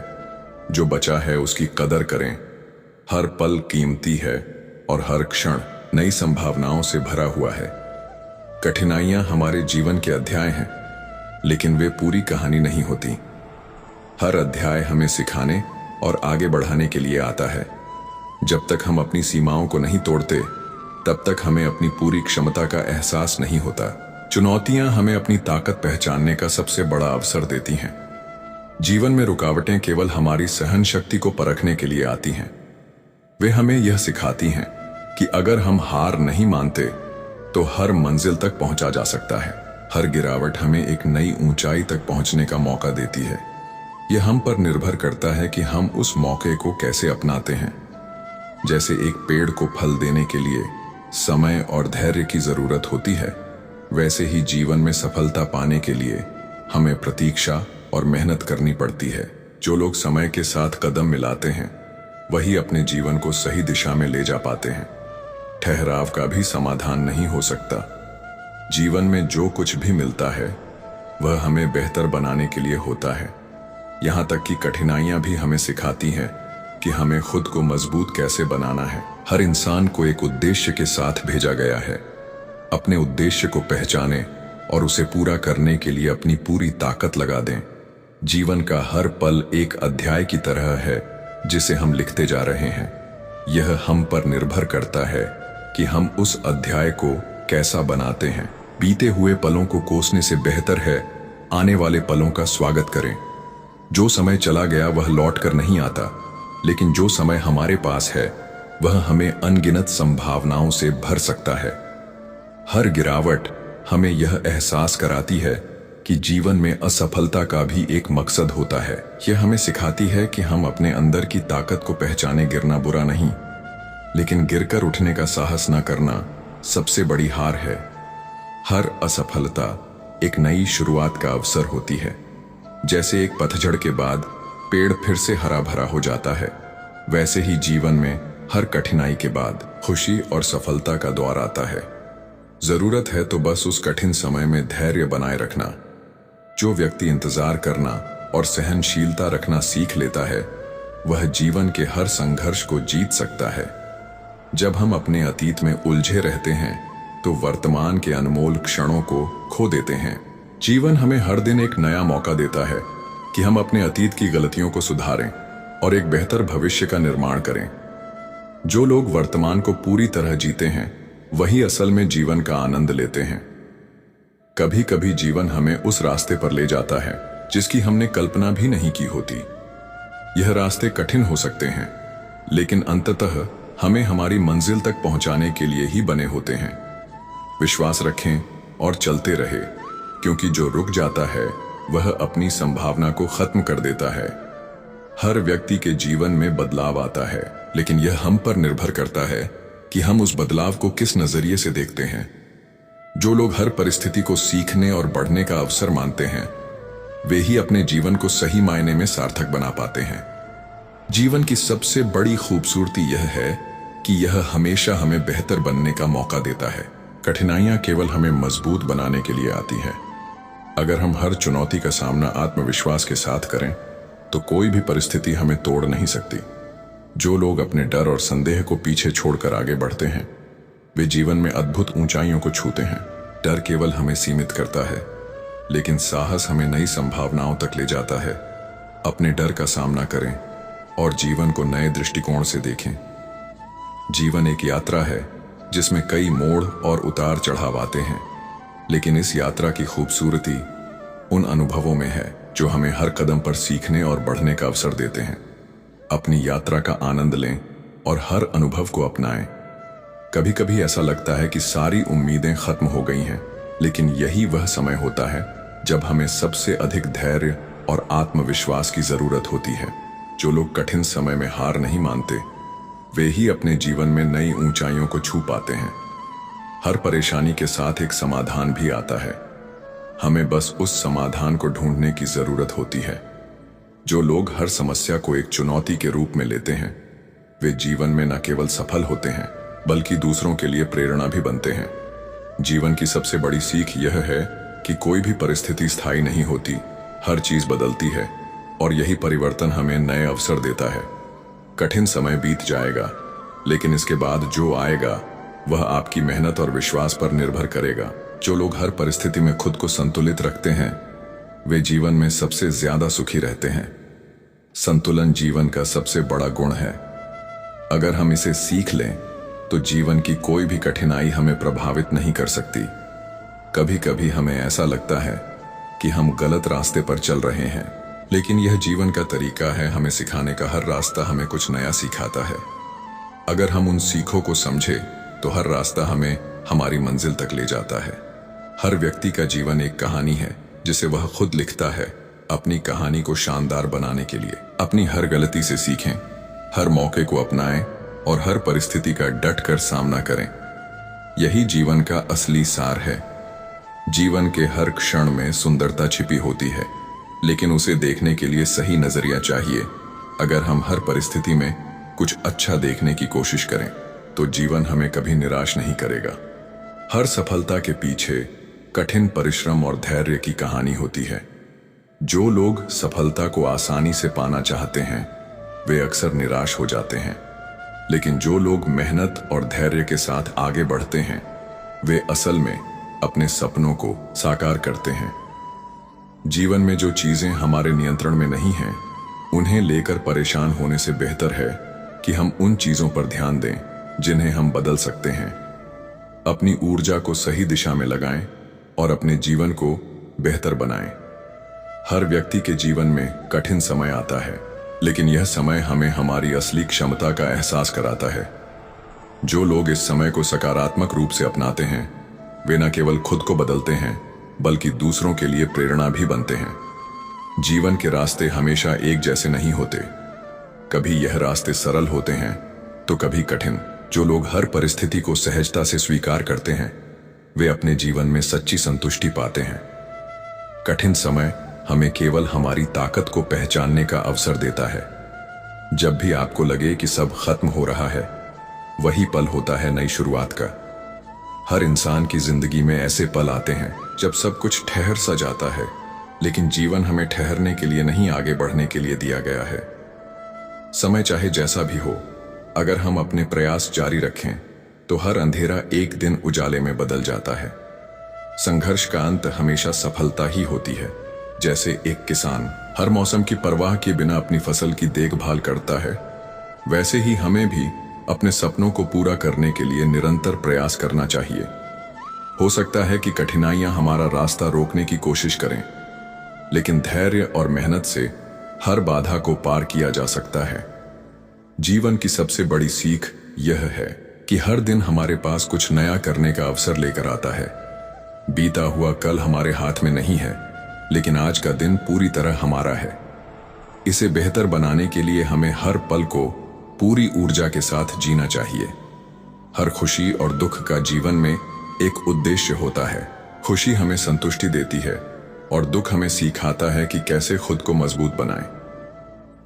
जो बचा है उसकी कदर करें। हर पल कीमती है और हर क्षण नई संभावनाओं से भरा हुआ है। कठिनाइयां हमारे जीवन के अध्याय हैं, लेकिन वे पूरी कहानी नहीं होती। हर अध्याय हमें सिखाने और आगे बढ़ाने के लिए आता है। जब तक हम अपनी सीमाओं को नहीं तोड़ते तब तक हमें अपनी पूरी क्षमता का एहसास नहीं होता। चुनौतियां हमें अपनी ताकत पहचानने का सबसे बड़ा अवसर देती हैं। जीवन में रुकावटें केवल हमारी सहन शक्ति को परखने के लिए आती हैं। वे हमें यह सिखाती हैं कि अगर हम हार नहीं मानते तो हर मंजिल तक पहुंचा जा सकता है। हर गिरावट हमें एक नई ऊंचाई तक पहुंचने का मौका देती है। यह हम पर निर्भर करता है कि हम उस मौके को कैसे अपनाते हैं। जैसे एक पेड़ को फल देने के लिए समय और धैर्य की जरूरत होती है, वैसे ही जीवन में सफलता पाने के लिए हमें प्रतीक्षा और मेहनत करनी पड़ती है। जो लोग समय के साथ कदम मिलाते हैं वही अपने जीवन को सही दिशा में ले जा पाते हैं। ठहराव का भी समाधान नहीं हो सकता। जीवन में जो कुछ भी मिलता है वह हमें बेहतर बनाने के लिए होता है। यहाँ तक कि कठिनाइयां भी हमें सिखाती हैं कि हमें खुद को मजबूत कैसे बनाना है। हर इंसान को एक उद्देश्य के साथ भेजा गया है। अपने उद्देश्य को पहचानें और उसे पूरा करने के लिए अपनी पूरी ताकत लगा दें। जीवन का हर पल एक अध्याय की तरह है जिसे हम लिखते जा रहे हैं। यह हम पर निर्भर करता है कि हम उस अध्याय को कैसा बनाते हैं। बीते हुए पलों को कोसने से बेहतर है आने वाले पलों का स्वागत करें। जो समय चला गया वह लौट कर नहीं आता, लेकिन जो समय हमारे पास है वह हमें अनगिनत संभावनाओं से भर सकता है। हर गिरावट हमें यह एहसास कराती है कि जीवन में असफलता का भी एक मकसद होता है। यह हमें सिखाती है कि हम अपने अंदर की ताकत को पहचाने। गिरना बुरा नहीं, लेकिन गिरकर उठने का साहस न करना सबसे बड़ी हार है। हर असफलता एक नई शुरुआत का अवसर होती है। जैसे एक पतझड़ के बाद पेड़ फिर से हरा भरा हो जाता है, वैसे ही जीवन में हर कठिनाई के बाद खुशी और सफलता का दौर आता है। जरूरत है तो बस उस कठिन समय में धैर्य बनाए रखना। जो व्यक्ति इंतजार करना और सहनशीलता रखना सीख लेता है वह जीवन के हर संघर्ष को जीत सकता है। जब हम अपने अतीत में उलझे रहते हैं तो वर्तमान के अनमोल क्षणों को खो देते हैं। जीवन हमें हर दिन एक नया मौका देता है कि हम अपने अतीत की गलतियों को सुधारें और एक बेहतर भविष्य का निर्माण करें। जो लोग वर्तमान को पूरी तरह जीते हैं वही असल में जीवन का आनंद लेते हैं। कभी कभी जीवन हमें उस रास्ते पर ले जाता है जिसकी हमने कल्पना भी नहीं की होती। यह रास्ते कठिन हो सकते हैं, लेकिन अंततः हमें हमारी मंजिल तक पहुंचाने के लिए ही बने होते हैं। विश्वास रखें और चलते रहे, क्योंकि जो रुक जाता है वह अपनी संभावना को खत्म कर देता है। हर व्यक्ति के जीवन में बदलाव आता है, लेकिन यह हम पर निर्भर करता है कि हम उस बदलाव को किस नजरिए से देखते हैं। जो लोग हर परिस्थिति को सीखने और बढ़ने का अवसर मानते हैं वे ही अपने जीवन को सही मायने में सार्थक बना पाते हैं। जीवन की सबसे बड़ी खूबसूरती यह है कि यह हमेशा हमें बेहतर बनने का मौका देता है। कठिनाइयां केवल हमें मजबूत बनाने के लिए आती हैं। अगर हम हर चुनौती का सामना आत्मविश्वास के साथ करें तो कोई भी परिस्थिति हमें तोड़ नहीं सकती। जो लोग अपने डर और संदेह को पीछे छोड़कर आगे बढ़ते हैं वे जीवन में अद्भुत ऊंचाइयों को छूते हैं। डर केवल हमें सीमित करता है, लेकिन साहस हमें नई संभावनाओं तक ले जाता है। अपने डर का सामना करें और जीवन को नए दृष्टिकोण से देखें। जीवन एक यात्रा है जिसमें कई मोड़ और उतार चढ़ाव आते हैं, लेकिन इस यात्रा की खूबसूरती उन अनुभवों में है जो हमें हर कदम पर सीखने और बढ़ने का अवसर देते हैं। अपनी यात्रा का आनंद लें और हर अनुभव को अपनाएं। कभी कभी ऐसा लगता है कि सारी उम्मीदें खत्म हो गई हैं, लेकिन यही वह समय होता है जब हमें सबसे अधिक धैर्य और आत्मविश्वास की जरूरत होती है। जो लोग कठिन समय में हार नहीं मानते वे ही अपने जीवन में नई ऊंचाइयों को छू पाते हैं। हर परेशानी के साथ एक समाधान भी आता है, हमें बस उस समाधान को ढूंढने की जरूरत होती है। जो लोग हर समस्या को एक चुनौती के रूप में लेते हैं वे जीवन में न केवल सफल होते हैं बल्कि दूसरों के लिए प्रेरणा भी बनते हैं। जीवन की सबसे बड़ी सीख यह है कि कोई भी परिस्थिति स्थायी नहीं होती, हर चीज बदलती है और यही परिवर्तन हमें नए अवसर देता है। कठिन समय बीत जाएगा, लेकिन इसके बाद जो आएगा वह आपकी मेहनत और विश्वास पर निर्भर करेगा। जो लोग हर परिस्थिति में खुद को संतुलित रखते हैं वे जीवन में सबसे ज्यादा सुखी रहते हैं। संतुलन जीवन का सबसे बड़ा गुण है। अगर हम इसे सीख लें तो जीवन की कोई भी कठिनाई हमें प्रभावित नहीं कर सकती। कभी कभी हमें ऐसा लगता है कि हम गलत रास्ते पर चल रहे हैं, लेकिन यह जीवन का तरीका है। हमें सिखाने का हर रास्ता हमें कुछ नया सिखाता है। अगर हम उन सीखों को समझे तो हर रास्ता हमें हमारी मंजिल तक ले जाता है। हर व्यक्ति का जीवन एक कहानी है जिसे वह खुद लिखता है। अपनी कहानी को शानदार बनाने के लिए अपनी हर गलती से सीखें, हर मौके को अपनाएं और हर परिस्थिति का डट कर सामना करें। यही जीवन का असली सार है। जीवन के हर क्षण में सुंदरता छिपी होती है, लेकिन उसे देखने के लिए सही नजरिया चाहिए। अगर हम हर परिस्थिति में कुछ अच्छा देखने की कोशिश करें तो जीवन हमें कभी निराश नहीं करेगा। हर सफलता के पीछे कठिन परिश्रम और धैर्य की कहानी होती है। जो लोग सफलता को आसानी से पाना चाहते हैं वे अक्सर निराश हो जाते हैं, लेकिन जो लोग मेहनत और धैर्य के साथ आगे बढ़ते हैं वे असल में अपने सपनों को साकार करते हैं। जीवन में जो चीजें हमारे नियंत्रण में नहीं हैं, उन्हें लेकर परेशान होने से बेहतर है कि हम उन चीजों पर ध्यान दें जिन्हें हम बदल सकते हैं। अपनी ऊर्जा को सही दिशा में लगाएं और अपने जीवन को बेहतर बनाएं। हर व्यक्ति के जीवन में कठिन समय आता है, लेकिन यह समय हमें हमारी असली क्षमता का एहसास कराता है। जो लोग इस समय को सकारात्मक रूप से अपनाते हैं वे न केवल खुद को बदलते हैं बल्कि दूसरों के लिए प्रेरणा भी बनते हैं। जीवन के रास्ते हमेशा एक जैसे नहीं होते। कभी यह रास्ते सरल होते हैं तो कभी कठिन। जो लोग हर परिस्थिति को सहजता से स्वीकार करते हैं वे अपने जीवन में सच्ची संतुष्टि पाते हैं। कठिन समय हमें केवल हमारी ताकत को पहचानने का अवसर देता है। जब भी आपको लगे कि सब खत्म हो रहा है, वही पल होता है नई शुरुआत का। हर इंसान की जिंदगी में ऐसे पल आते हैं जब सब कुछ ठहर सा जाता है, लेकिन जीवन हमें ठहरने के लिए नहीं, आगे बढ़ने के लिए दिया गया है। समय चाहे जैसा भी हो, अगर हम अपने प्रयास जारी रखें तो हर अंधेरा एक दिन उजाले में बदल जाता है। संघर्ष का अंत हमेशा सफलता ही होती है। जैसे एक किसान हर मौसम की परवाह किए बिना अपनी फसल की देखभाल करता है, वैसे ही हमें भी अपने सपनों को पूरा करने के लिए निरंतर प्रयास करना चाहिए। हो सकता है कि कठिनाइयां हमारा रास्ता रोकने की कोशिश करें, लेकिन धैर्य और मेहनत से हर बाधा को पार किया जा सकता है। जीवन की सबसे बड़ी सीख यह है कि हर दिन हमारे पास कुछ नया करने का अवसर लेकर आता है। बीता हुआ कल हमारे हाथ में नहीं है, लेकिन आज का दिन पूरी तरह हमारा है। इसे बेहतर बनाने के लिए हमें हर पल को पूरी ऊर्जा के साथ जीना चाहिए। हर खुशी और दुख का जीवन में एक उद्देश्य होता है। खुशी हमें संतुष्टि देती है और दुख हमें सिखाता है कि कैसे खुद को मजबूत बनाएं।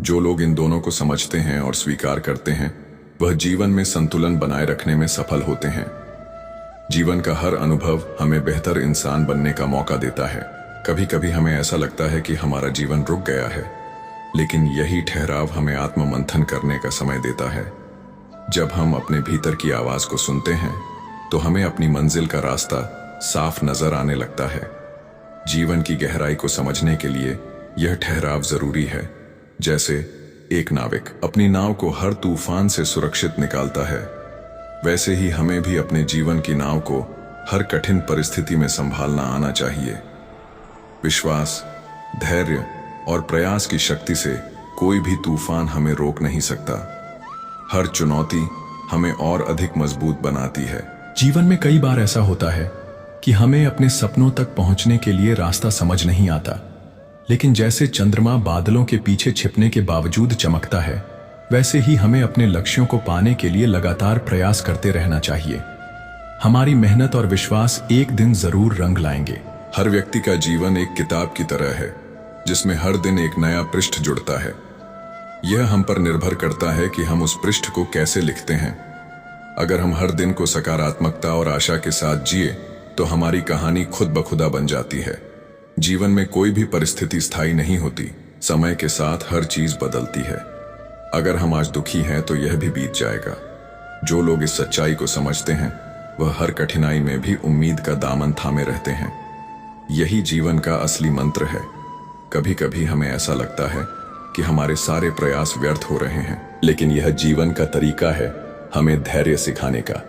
जो लोग इन दोनों को समझते हैं और स्वीकार करते हैं वह जीवन में संतुलन बनाए रखने में सफल होते हैं। जीवन का हर अनुभव हमें बेहतर इंसान बनने का मौका देता है। कभी कभी हमें ऐसा लगता है कि हमारा जीवन रुक गया है, लेकिन यही ठहराव हमें आत्ममंथन करने का समय देता है। जब हम अपने भीतर की आवाज को सुनते हैं तो हमें अपनी मंजिल का रास्ता साफ नजर आने लगता है। जीवन की गहराई को समझने के लिए यह ठहराव जरूरी है। जैसे एक नाविक अपनी नाव को हर तूफान से सुरक्षित निकालता है, वैसे ही हमें भी अपने जीवन की नाव को हर कठिन परिस्थिति में संभालना आना चाहिए। विश्वास, धैर्य और प्रयास की शक्ति से कोई भी तूफान हमें रोक नहीं सकता। हर चुनौती हमें और अधिक मजबूत बनाती है। जीवन में कई बार ऐसा होता है कि हमें अपने सपनों तक पहुंचने के लिए रास्ता समझ नहीं आता, लेकिन जैसे चंद्रमा बादलों के पीछे छिपने के बावजूद चमकता है, वैसे ही हमें अपने लक्ष्यों को पाने के लिए लगातार प्रयास करते रहना चाहिए। हमारी मेहनत और विश्वास एक दिन जरूर रंग लाएंगे। हर व्यक्ति का जीवन एक किताब की तरह है जिसमें हर दिन एक नया पृष्ठ जुड़ता है। यह हम पर निर्भर करता है कि हम उस पृष्ठ को कैसे लिखते हैं। अगर हम हर दिन को सकारात्मकता और आशा के साथ जिए तो हमारी कहानी खुद ब खुदा बन जाती है। जीवन में कोई भी परिस्थिति स्थायी नहीं होती। समय के साथ हर चीज बदलती है। अगर हम आज दुखी हैं तो यह भी बीत जाएगा। जो लोग इस सच्चाई को समझते हैं वह हर कठिनाई में भी उम्मीद का दामन थामे रहते हैं। यही जीवन का असली मंत्र है। कभी कभी हमें ऐसा लगता है कि हमारे सारे प्रयास व्यर्थ हो रहे हैं, लेकिन यह जीवन का तरीका है हमें धैर्य सिखाने का।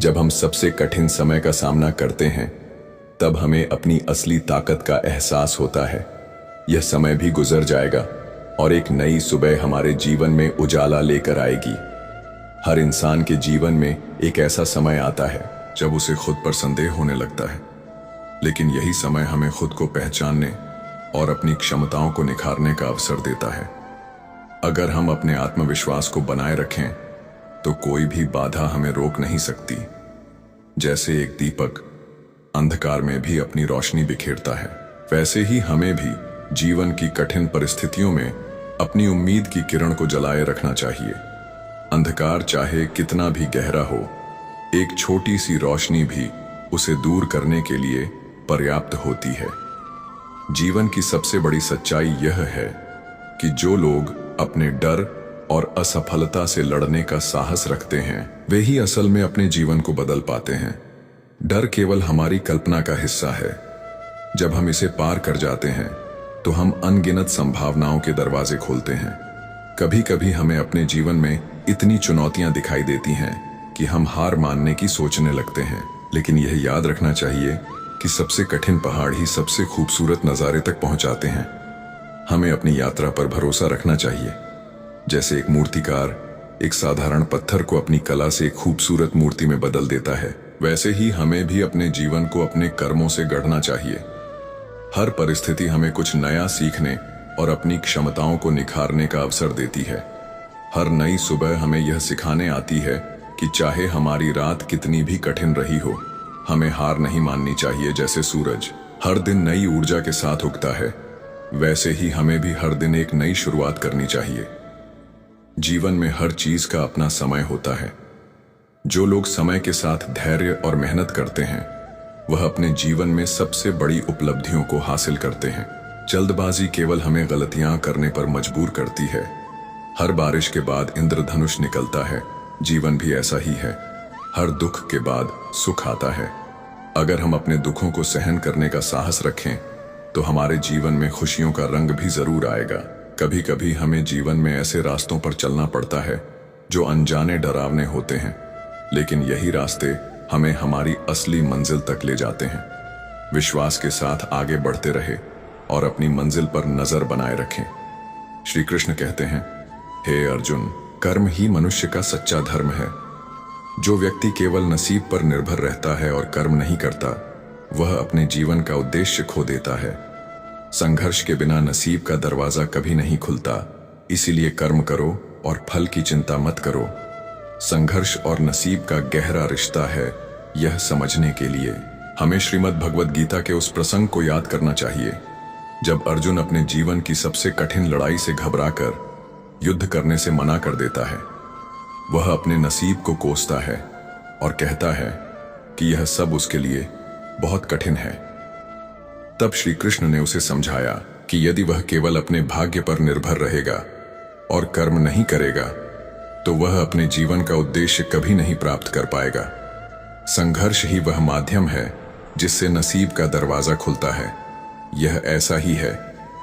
जब हम सबसे कठिन समय का सामना करते हैं तब हमें अपनी असली ताकत का एहसास होता है। यह समय भी गुजर जाएगा और एक नई सुबह हमारे जीवन में उजाला लेकर आएगी। हर इंसान के जीवन में एक ऐसा समय आता है जब उसे खुद पर संदेह होने लगता है। लेकिन यही समय हमें खुद को पहचानने और अपनी क्षमताओं को निखारने का अवसर देता है। अगर हम अपने आत्मविश्वास को बनाए रखें तो कोई भी बाधा हमें रोक नहीं सकती। जैसे एक दीपक अंधकार में भी अपनी रोशनी बिखेरता है, वैसे ही हमें भी जीवन की कठिन परिस्थितियों में अपनी उम्मीद की किरण को जलाए रखना चाहिए। अंधकार चाहे कितना भी गहरा हो, एक छोटी सी रोशनी भी उसे दूर करने के लिए पर्याप्त होती है। जीवन की सबसे बड़ी सच्चाई यह है कि जो लोग अपने डर और असफलता से लड़ने का साहस रखते हैं वे ही असल में अपने जीवन को बदल पाते हैं। डर केवल हमारी कल्पना का हिस्सा है। जब हम इसे पार कर जाते हैं तो हम अनगिनत संभावनाओं के दरवाजे खोलते हैं। कभी कभी हमें अपने जीवन में इतनी चुनौतियां दिखाई देती हैं कि हम हार मानने की सोचने लगते हैं, लेकिन यह याद रखना चाहिए कि सबसे कठिन पहाड़ ही सबसे खूबसूरत नज़ारे तक पहुंचाते हैं। हमें अपनी यात्रा पर भरोसा रखना चाहिए। जैसे एक मूर्तिकार एक साधारण पत्थर को अपनी कला से एक खूबसूरत मूर्ति में बदल देता है, वैसे ही हमें भी अपने जीवन को अपने कर्मों से गढ़ना चाहिए। हर परिस्थिति हमें कुछ नया सीखने और अपनी क्षमताओं को निखारने का अवसर देती है। हर नई सुबह हमें यह सिखाने आती है कि चाहे हमारी रात कितनी भी कठिन रही हो, हमें हार नहीं माननी चाहिए। जैसे सूरज हर दिन नई ऊर्जा के साथ उगता है, वैसे ही हमें भी हर दिन एक नई शुरुआत करनी चाहिए। जीवन में हर चीज का अपना समय होता है। जो लोग समय के साथ धैर्य और मेहनत करते हैं वह अपने जीवन में सबसे बड़ी उपलब्धियों को हासिल करते हैं। जल्दबाजी केवल हमें गलतियां करने पर मजबूर करती है। हर बारिश के बाद इंद्रधनुष निकलता है, जीवन भी ऐसा ही है। हर दुख के बाद सुख आता है। अगर हम अपने दुखों को सहन करने का साहस रखें तो हमारे जीवन में खुशियों का रंग भी जरूर आएगा। कभी कभी हमें जीवन में ऐसे रास्तों पर चलना पड़ता है जो अनजाने डरावने होते हैं, लेकिन यही रास्ते हमें हमारी असली मंजिल तक ले जाते हैं। विश्वास के साथ आगे बढ़ते रहे और अपनी मंजिल पर नजर बनाए रखें। श्री कृष्ण कहते हैं, हे अर्जुन, कर्म ही मनुष्य का सच्चा धर्म है। जो व्यक्ति केवल नसीब पर निर्भर रहता है और कर्म नहीं करता, वह अपने जीवन का उद्देश्य खो देता है। संघर्ष के बिना नसीब का दरवाजा कभी नहीं खुलता, इसीलिए कर्म करो और फल की चिंता मत करो। संघर्ष और नसीब का गहरा रिश्ता है, यह समझने के लिए हमें श्रीमद् भगवद गीता के उस प्रसंग को याद करना चाहिए जब अर्जुन अपने जीवन की सबसे कठिन लड़ाई से घबराकर युद्ध करने से मना कर देता है। वह अपने नसीब को कोसता है और कहता है कि यह सब उसके लिए बहुत कठिन है। तब श्री कृष्ण ने उसे समझाया कि यदि वह केवल अपने भाग्य पर निर्भर रहेगा और कर्म नहीं करेगा तो वह अपने जीवन का उद्देश्य कभी नहीं प्राप्त कर पाएगा। संघर्ष ही वह माध्यम है जिससे नसीब का दरवाजा खुलता है। यह ऐसा ही है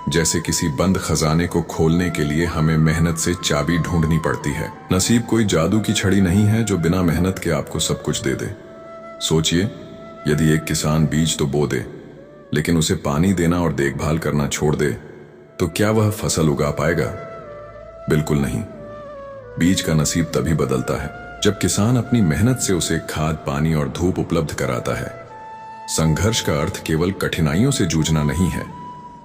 जैसे किसी बंद खजाने को खोलने के लिए हमें मेहनत से चाबी ढूंढनी पड़ती है। नसीब कोई जादू की छड़ी नहीं है जो बिना मेहनत के आपको सब कुछ दे दे। सोचिए, यदि एक किसान बीज तो बो दे, लेकिन उसे पानी देना और देखभाल करना छोड़ दे तो क्या वह फसल उगा पाएगा? बिल्कुल नहीं। बीज का नसीब तभी बदलता है जब किसान अपनी मेहनत से उसे खाद, पानी और धूप उपलब्ध कराता है। संघर्ष का अर्थ केवल कठिनाइयों से जूझना नहीं है,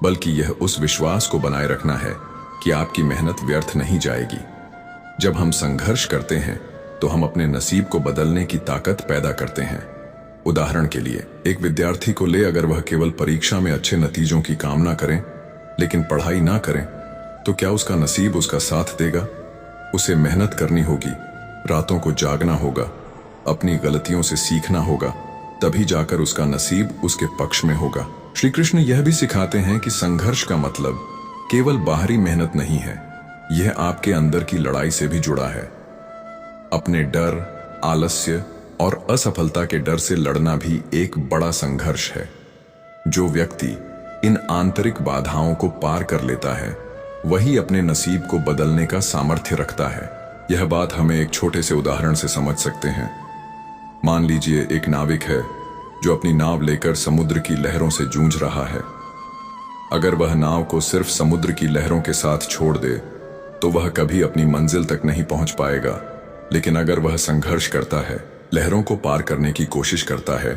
बल्कि यह उस विश्वास को बनाए रखना है कि आपकी मेहनत व्यर्थ नहीं जाएगी। जब हम संघर्ष करते हैं तो हम अपने नसीब को बदलने की ताकत पैदा करते हैं। उदाहरण के लिए, एक विद्यार्थी को ले, अगर वह केवल परीक्षा में अच्छे नतीजों की कामना करें लेकिन पढ़ाई ना करें तो क्या उसका नसीब उसका साथ देगा? उसे मेहनत करनी होगी, रातों को जागना होगा, अपनी गलतियों से सीखना होगा, तभी जाकर उसका नसीब उसके पक्ष में होगा। श्री कृष्ण यह भी सिखाते हैं कि संघर्ष का मतलब केवल बाहरी मेहनत नहीं है, यह आपके अंदर की लड़ाई से भी जुड़ा है। अपने डर, आलस्य और असफलता के डर से लड़ना भी एक बड़ा संघर्ष है। जो व्यक्ति इन आंतरिक बाधाओं को पार कर लेता है वही अपने नसीब को बदलने का सामर्थ्य रखता है। यह बात हमें एक छोटे से उदाहरण से समझ सकते हैं। मान लीजिए एक नाविक है जो अपनी नाव लेकर समुद्र की लहरों से जूझ रहा है। अगर वह नाव को सिर्फ समुद्र की लहरों के साथ छोड़ दे तो वह कभी अपनी मंजिल तक नहीं पहुंच पाएगा, लेकिन अगर वह संघर्ष करता है, लहरों को पार करने की कोशिश करता है,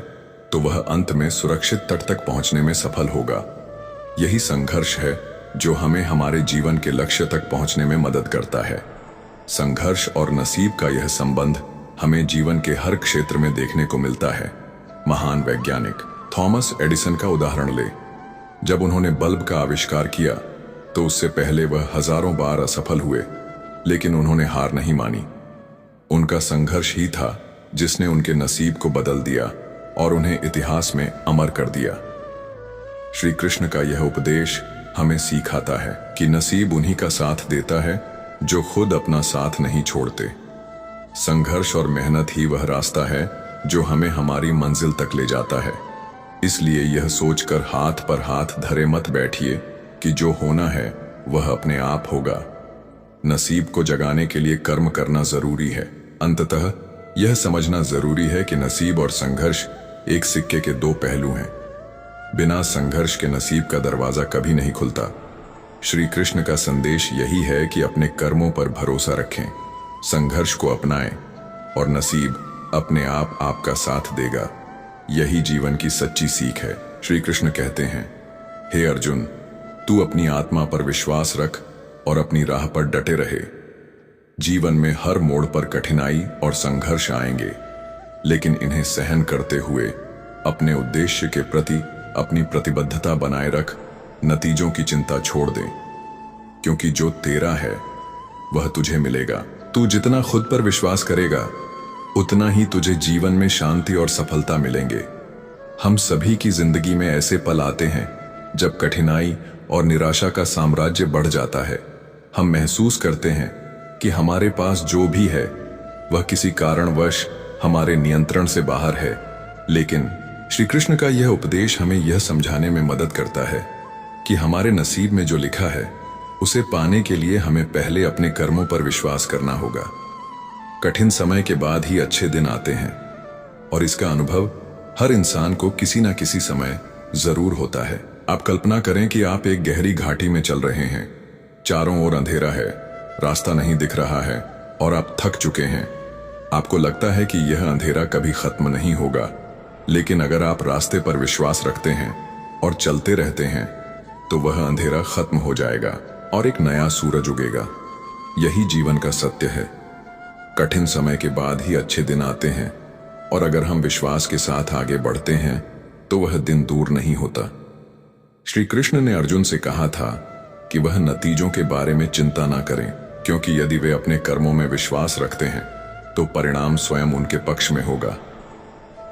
तो वह अंत में सुरक्षित तट तक पहुंचने में सफल होगा। यही संघर्ष है जो हमें हमारे जीवन के लक्ष्य तक पहुंचने में मदद करता है। संघर्ष और नसीब का यह संबंध हमें जीवन के हर क्षेत्र में देखने को मिलता है। महान वैज्ञानिक थॉमस एडिसन का उदाहरण ले। जब उन्होंने बल्ब का आविष्कार किया तो उससे पहले वह हजारों बार असफल हुए, लेकिन उन्होंने हार नहीं मानी। उनका संघर्ष ही था जिसने उनके नसीब को बदल दिया और उन्हें इतिहास में अमर कर दिया। श्री कृष्ण का यह उपदेश हमें सिखाता है कि नसीब उन्हीं का साथ देता है जो खुद अपना साथ नहीं छोड़ते। संघर्ष और मेहनत ही वह रास्ता है जो हमें हमारी मंजिल तक ले जाता है। इसलिए यह सोचकर हाथ पर हाथ धरे मत बैठिए कि जो होना है वह अपने आप होगा। नसीब को जगाने के लिए कर्म करना जरूरी है। अंततः यह समझना जरूरी है कि नसीब और संघर्ष एक सिक्के के दो पहलू हैं। बिना संघर्ष के नसीब का दरवाजा कभी नहीं खुलता। श्री कृष्ण का संदेश यही है कि अपने कर्मों पर भरोसा रखें, संघर्ष को अपनाएं और नसीब अपने आप आपका साथ देगा। यही जीवन की सच्ची सीख है। श्री कृष्ण कहते हैं, हे अर्जुन, तू अपनी आत्मा पर विश्वास रख और अपनी राह पर डटे रहे। जीवन में हर मोड़ पर कठिनाई और संघर्ष आएंगे, लेकिन इन्हें सहन करते हुए अपने उद्देश्य के प्रति अपनी प्रतिबद्धता बनाए रख। नतीजों की चिंता छोड़ दे, क्योंकि जो तेरा है वह तुझे मिलेगा। तू जितना खुद पर विश्वास करेगा उतना ही तुझे जीवन में शांति और सफलता मिलेंगे। हम सभी की जिंदगी में ऐसे पल आते हैं जब कठिनाई और निराशा का साम्राज्य बढ़ जाता है। हम महसूस करते हैं कि हमारे पास जो भी है वह किसी कारणवश हमारे नियंत्रण से बाहर है, लेकिन श्री कृष्ण का यह उपदेश हमें यह समझाने में मदद करता है कि हमारे नसीब में जो लिखा है उसे पाने के लिए हमें पहले अपने कर्मों पर विश्वास करना होगा। कठिन समय के बाद ही अच्छे दिन आते हैं और इसका अनुभव हर इंसान को किसी न किसी समय जरूर होता है। आप कल्पना करें कि आप एक गहरी घाटी में चल रहे हैं, चारों ओर अंधेरा है, रास्ता नहीं दिख रहा है और आप थक चुके हैं। आपको लगता है कि यह अंधेरा कभी खत्म नहीं होगा, लेकिन अगर आप रास्ते पर विश्वास रखते हैं और चलते रहते हैं तो वह अंधेरा खत्म हो जाएगा और एक नया सूरज उगेगा। यही जीवन का सत्य है। कठिन समय के बाद ही अच्छे दिन आते हैं और अगर हम विश्वास के साथ आगे बढ़ते हैं तो वह दिन दूर नहीं होता। श्री कृष्ण ने अर्जुन से कहा था कि वह नतीजों के बारे में चिंता ना करें, क्योंकि यदि वे अपने कर्मों में विश्वास रखते हैं तो परिणाम स्वयं उनके पक्ष में होगा।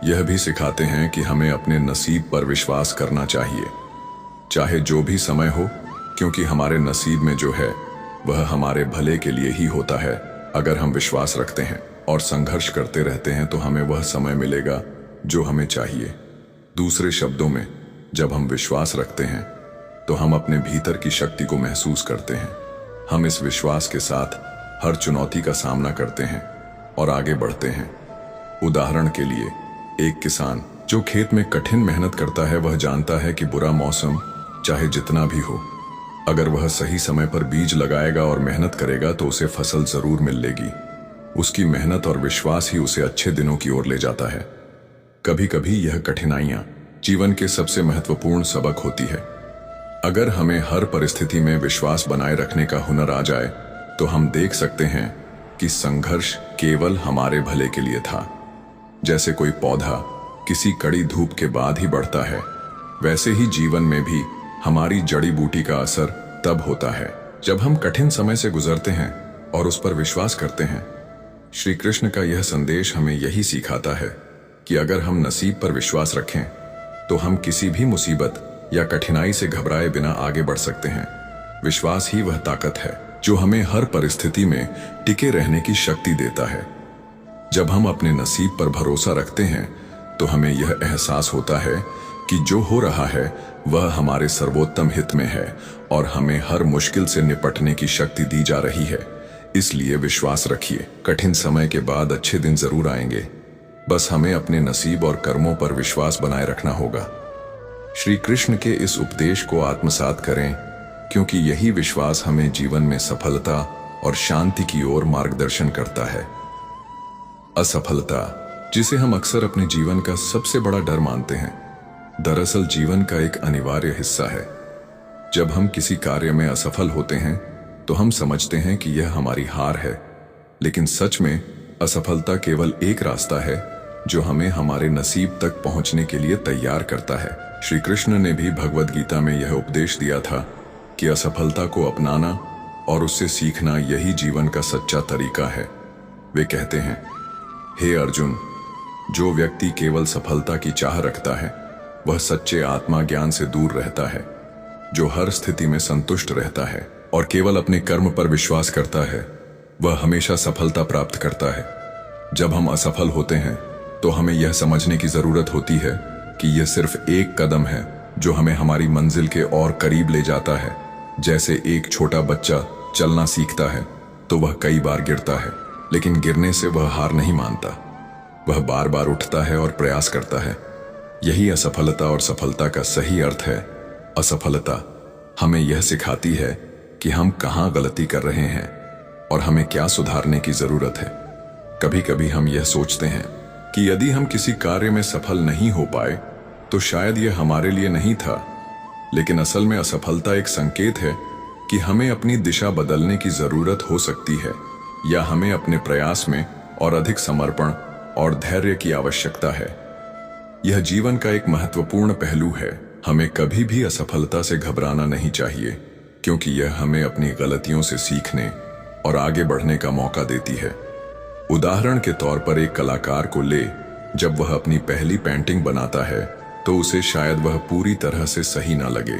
यह भी सिखाते हैं कि हमें अपने नसीब पर विश्वास करना चाहिए, चाहे जो भी समय हो, क्योंकि हमारे नसीब में जो है वह हमारे भले के लिए ही होता है। अगर हम विश्वास रखते हैं और संघर्ष करते रहते हैं तो हमें वह समय मिलेगा जो हमें चाहिए। दूसरे शब्दों में, जब हम विश्वास रखते हैं तो हम अपने भीतर की शक्ति को महसूस करते हैं। हम इस विश्वास के साथ हर चुनौती का सामना करते हैं और आगे बढ़ते हैं। उदाहरण के लिए, एक किसान जो खेत में कठिन मेहनत करता है वह जानता है कि बुरा मौसम चाहे जितना भी हो, अगर वह सही समय पर बीज लगाएगा और मेहनत करेगा तो उसे फसल जरूर मिल लेगी। उसकी मेहनत और विश्वास ही उसे अच्छे दिनों की ओर ले जाता है। कभी कभी यह कठिनाइयां जीवन के सबसे महत्वपूर्ण सबक होती है। अगर हमें हर परिस्थिति में विश्वास बनाए रखने का हुनर आ जाए तो हम देख सकते हैं कि संघर्ष केवल हमारे भले के लिए था। जैसे कोई पौधा किसी कड़ी धूप के बाद ही बढ़ता है, वैसे ही जीवन में भी हमारी जड़ी बूटी का असर तब होता है जब हम कठिन समय से गुजरते हैं और उस पर विश्वास करते हैं। श्री कृष्ण का यह संदेश हमें यही सिखाता है कि अगर हम नसीब पर विश्वास रखें तो हम किसी भी मुसीबत या कठिनाई से घबराए बिना आगे बढ़ सकते हैं। विश्वास ही वह ताकत है जो हमें हर परिस्थिति में टिके रहने की शक्ति देता है। जब हम अपने नसीब पर भरोसा रखते हैं तो हमें यह एहसास होता है कि जो हो रहा है वह हमारे सर्वोत्तम हित में है और हमें हर मुश्किल से निपटने की शक्ति दी जा रही है। इसलिए विश्वास रखिए, कठिन समय के बाद अच्छे दिन जरूर आएंगे। बस हमें अपने नसीब और कर्मों पर विश्वास बनाए रखना होगा। श्री कृष्ण के इस उपदेश को आत्मसात करें, क्योंकि यही विश्वास हमें जीवन में सफलता और शांति की ओर मार्गदर्शन करता है। असफलता जिसे हम अक्सर अपने जीवन का सबसे बड़ा डर मानते हैं, दरअसल जीवन का एक अनिवार्य हिस्सा है। जब हम किसी कार्य में असफल होते हैं तो हम समझते हैं कि यह हमारी हार है, लेकिन सच में असफलता केवल एक रास्ता है जो हमें हमारे नसीब तक पहुंचने के लिए तैयार करता है। श्री कृष्ण ने भी भगवद गीता में यह उपदेश दिया था कि असफलता को अपनाना और उससे सीखना यही जीवन का सच्चा तरीका है। वे कहते हैं, हे अर्जुन, जो व्यक्ति केवल सफलता की चाह रखता है वह सच्चे आत्मा ज्ञान से दूर रहता है। जो हर स्थिति में संतुष्ट रहता है और केवल अपने कर्म पर विश्वास करता है वह हमेशा सफलता प्राप्त करता है। जब हम असफल होते हैं तो हमें यह समझने की जरूरत होती है कि यह सिर्फ एक कदम है जो हमें हमारी मंजिल के और करीब ले जाता है। जैसे एक छोटा बच्चा चलना सीखता है तो वह कई बार गिरता है, लेकिन गिरने से वह हार नहीं मानता। वह बार बार उठता है और प्रयास करता है। यही असफलता और सफलता का सही अर्थ है। असफलता हमें यह सिखाती है कि हम कहाँ गलती कर रहे हैं और हमें क्या सुधारने की जरूरत है। कभी कभी हम यह सोचते हैं कि यदि हम किसी कार्य में सफल नहीं हो पाए तो शायद यह हमारे लिए नहीं था, लेकिन असल में असफलता एक संकेत है कि हमें अपनी दिशा बदलने की जरूरत हो सकती है, या हमें अपने प्रयास में और अधिक समर्पण और धैर्य की आवश्यकता है। यह जीवन का एक महत्वपूर्ण पहलू है। हमें कभी भी असफलता से घबराना नहीं चाहिए, क्योंकि यह हमें अपनी गलतियों से सीखने और आगे बढ़ने का मौका देती है। उदाहरण के तौर पर एक कलाकार को ले, जब वह अपनी पहली पेंटिंग बनाता है तो उसे शायद वह पूरी तरह से सही ना लगे।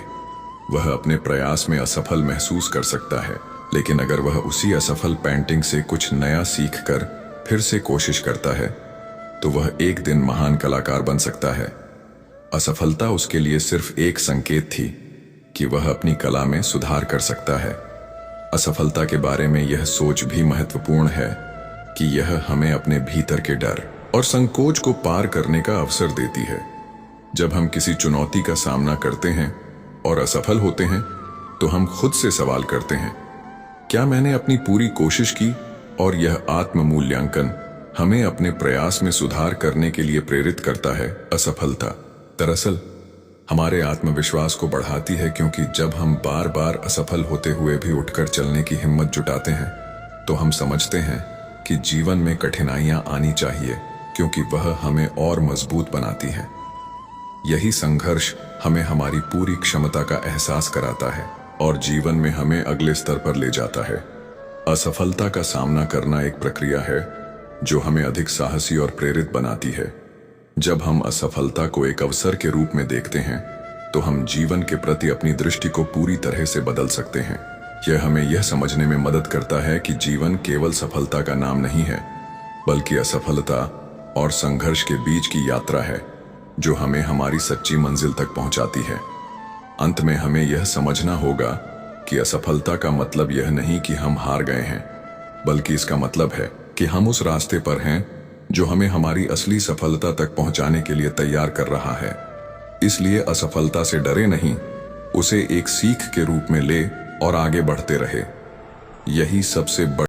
वह अपने प्रयास में असफल महसूस कर सकता है, लेकिन अगर वह उसी असफल पेंटिंग से कुछ नया सीखकर फिर से कोशिश करता है तो वह एक दिन महान कलाकार बन सकता है। असफलता उसके लिए सिर्फ एक संकेत थी कि वह अपनी कला में सुधार कर सकता है। असफलता के बारे में यह सोच भी महत्वपूर्ण है कि यह हमें अपने भीतर के डर और संकोच को पार करने का अवसर देती है। जब हम किसी चुनौती का सामना करते हैं और असफल होते हैं तो हम खुद से सवाल करते हैं, क्या मैंने अपनी पूरी कोशिश की? और यह आत्म मूल्यांकन हमें अपने प्रयास में सुधार करने के लिए प्रेरित करता है। असफलता दरअसल हमारे आत्मविश्वास को बढ़ाती है, क्योंकि जब हम बार बार असफल होते हुए भी उठकर चलने की हिम्मत जुटाते हैं तो हम समझते हैं कि जीवन में कठिनाइयां आनी चाहिए, क्योंकि वह हमें और मजबूत बनाती है। यही संघर्ष हमें हमारी पूरी क्षमता का एहसास कराता है और जीवन में हमें अगले स्तर पर ले जाता है। असफलता का सामना करना एक प्रक्रिया है जो हमें अधिक साहसी और प्रेरित बनाती है। जब हम असफलता को एक अवसर के रूप में देखते हैं तो हम जीवन के प्रति अपनी दृष्टि को पूरी तरह से बदल सकते हैं। यह हमें यह समझने में मदद करता है कि जीवन केवल सफलता का नाम नहीं है, बल्कि असफलता और संघर्ष के बीच की यात्रा है जो हमें हमारी सच्ची मंजिल तक पहुंचाती है। अंत में हमें यह समझना होगा कि असफलता का मतलब यह नहीं कि हम हार गए हैं, बल्कि इसका मतलब है कि हम उस रास्ते पर हैं जो हमें हमारी असली सफलता तक पहुंचाने के लिए तैयार कर रहा है। इसलिए असफलता से डरे नहीं, उसे एक सीख के रूप में ले और आगे बढ़ते रहे। यही सबसे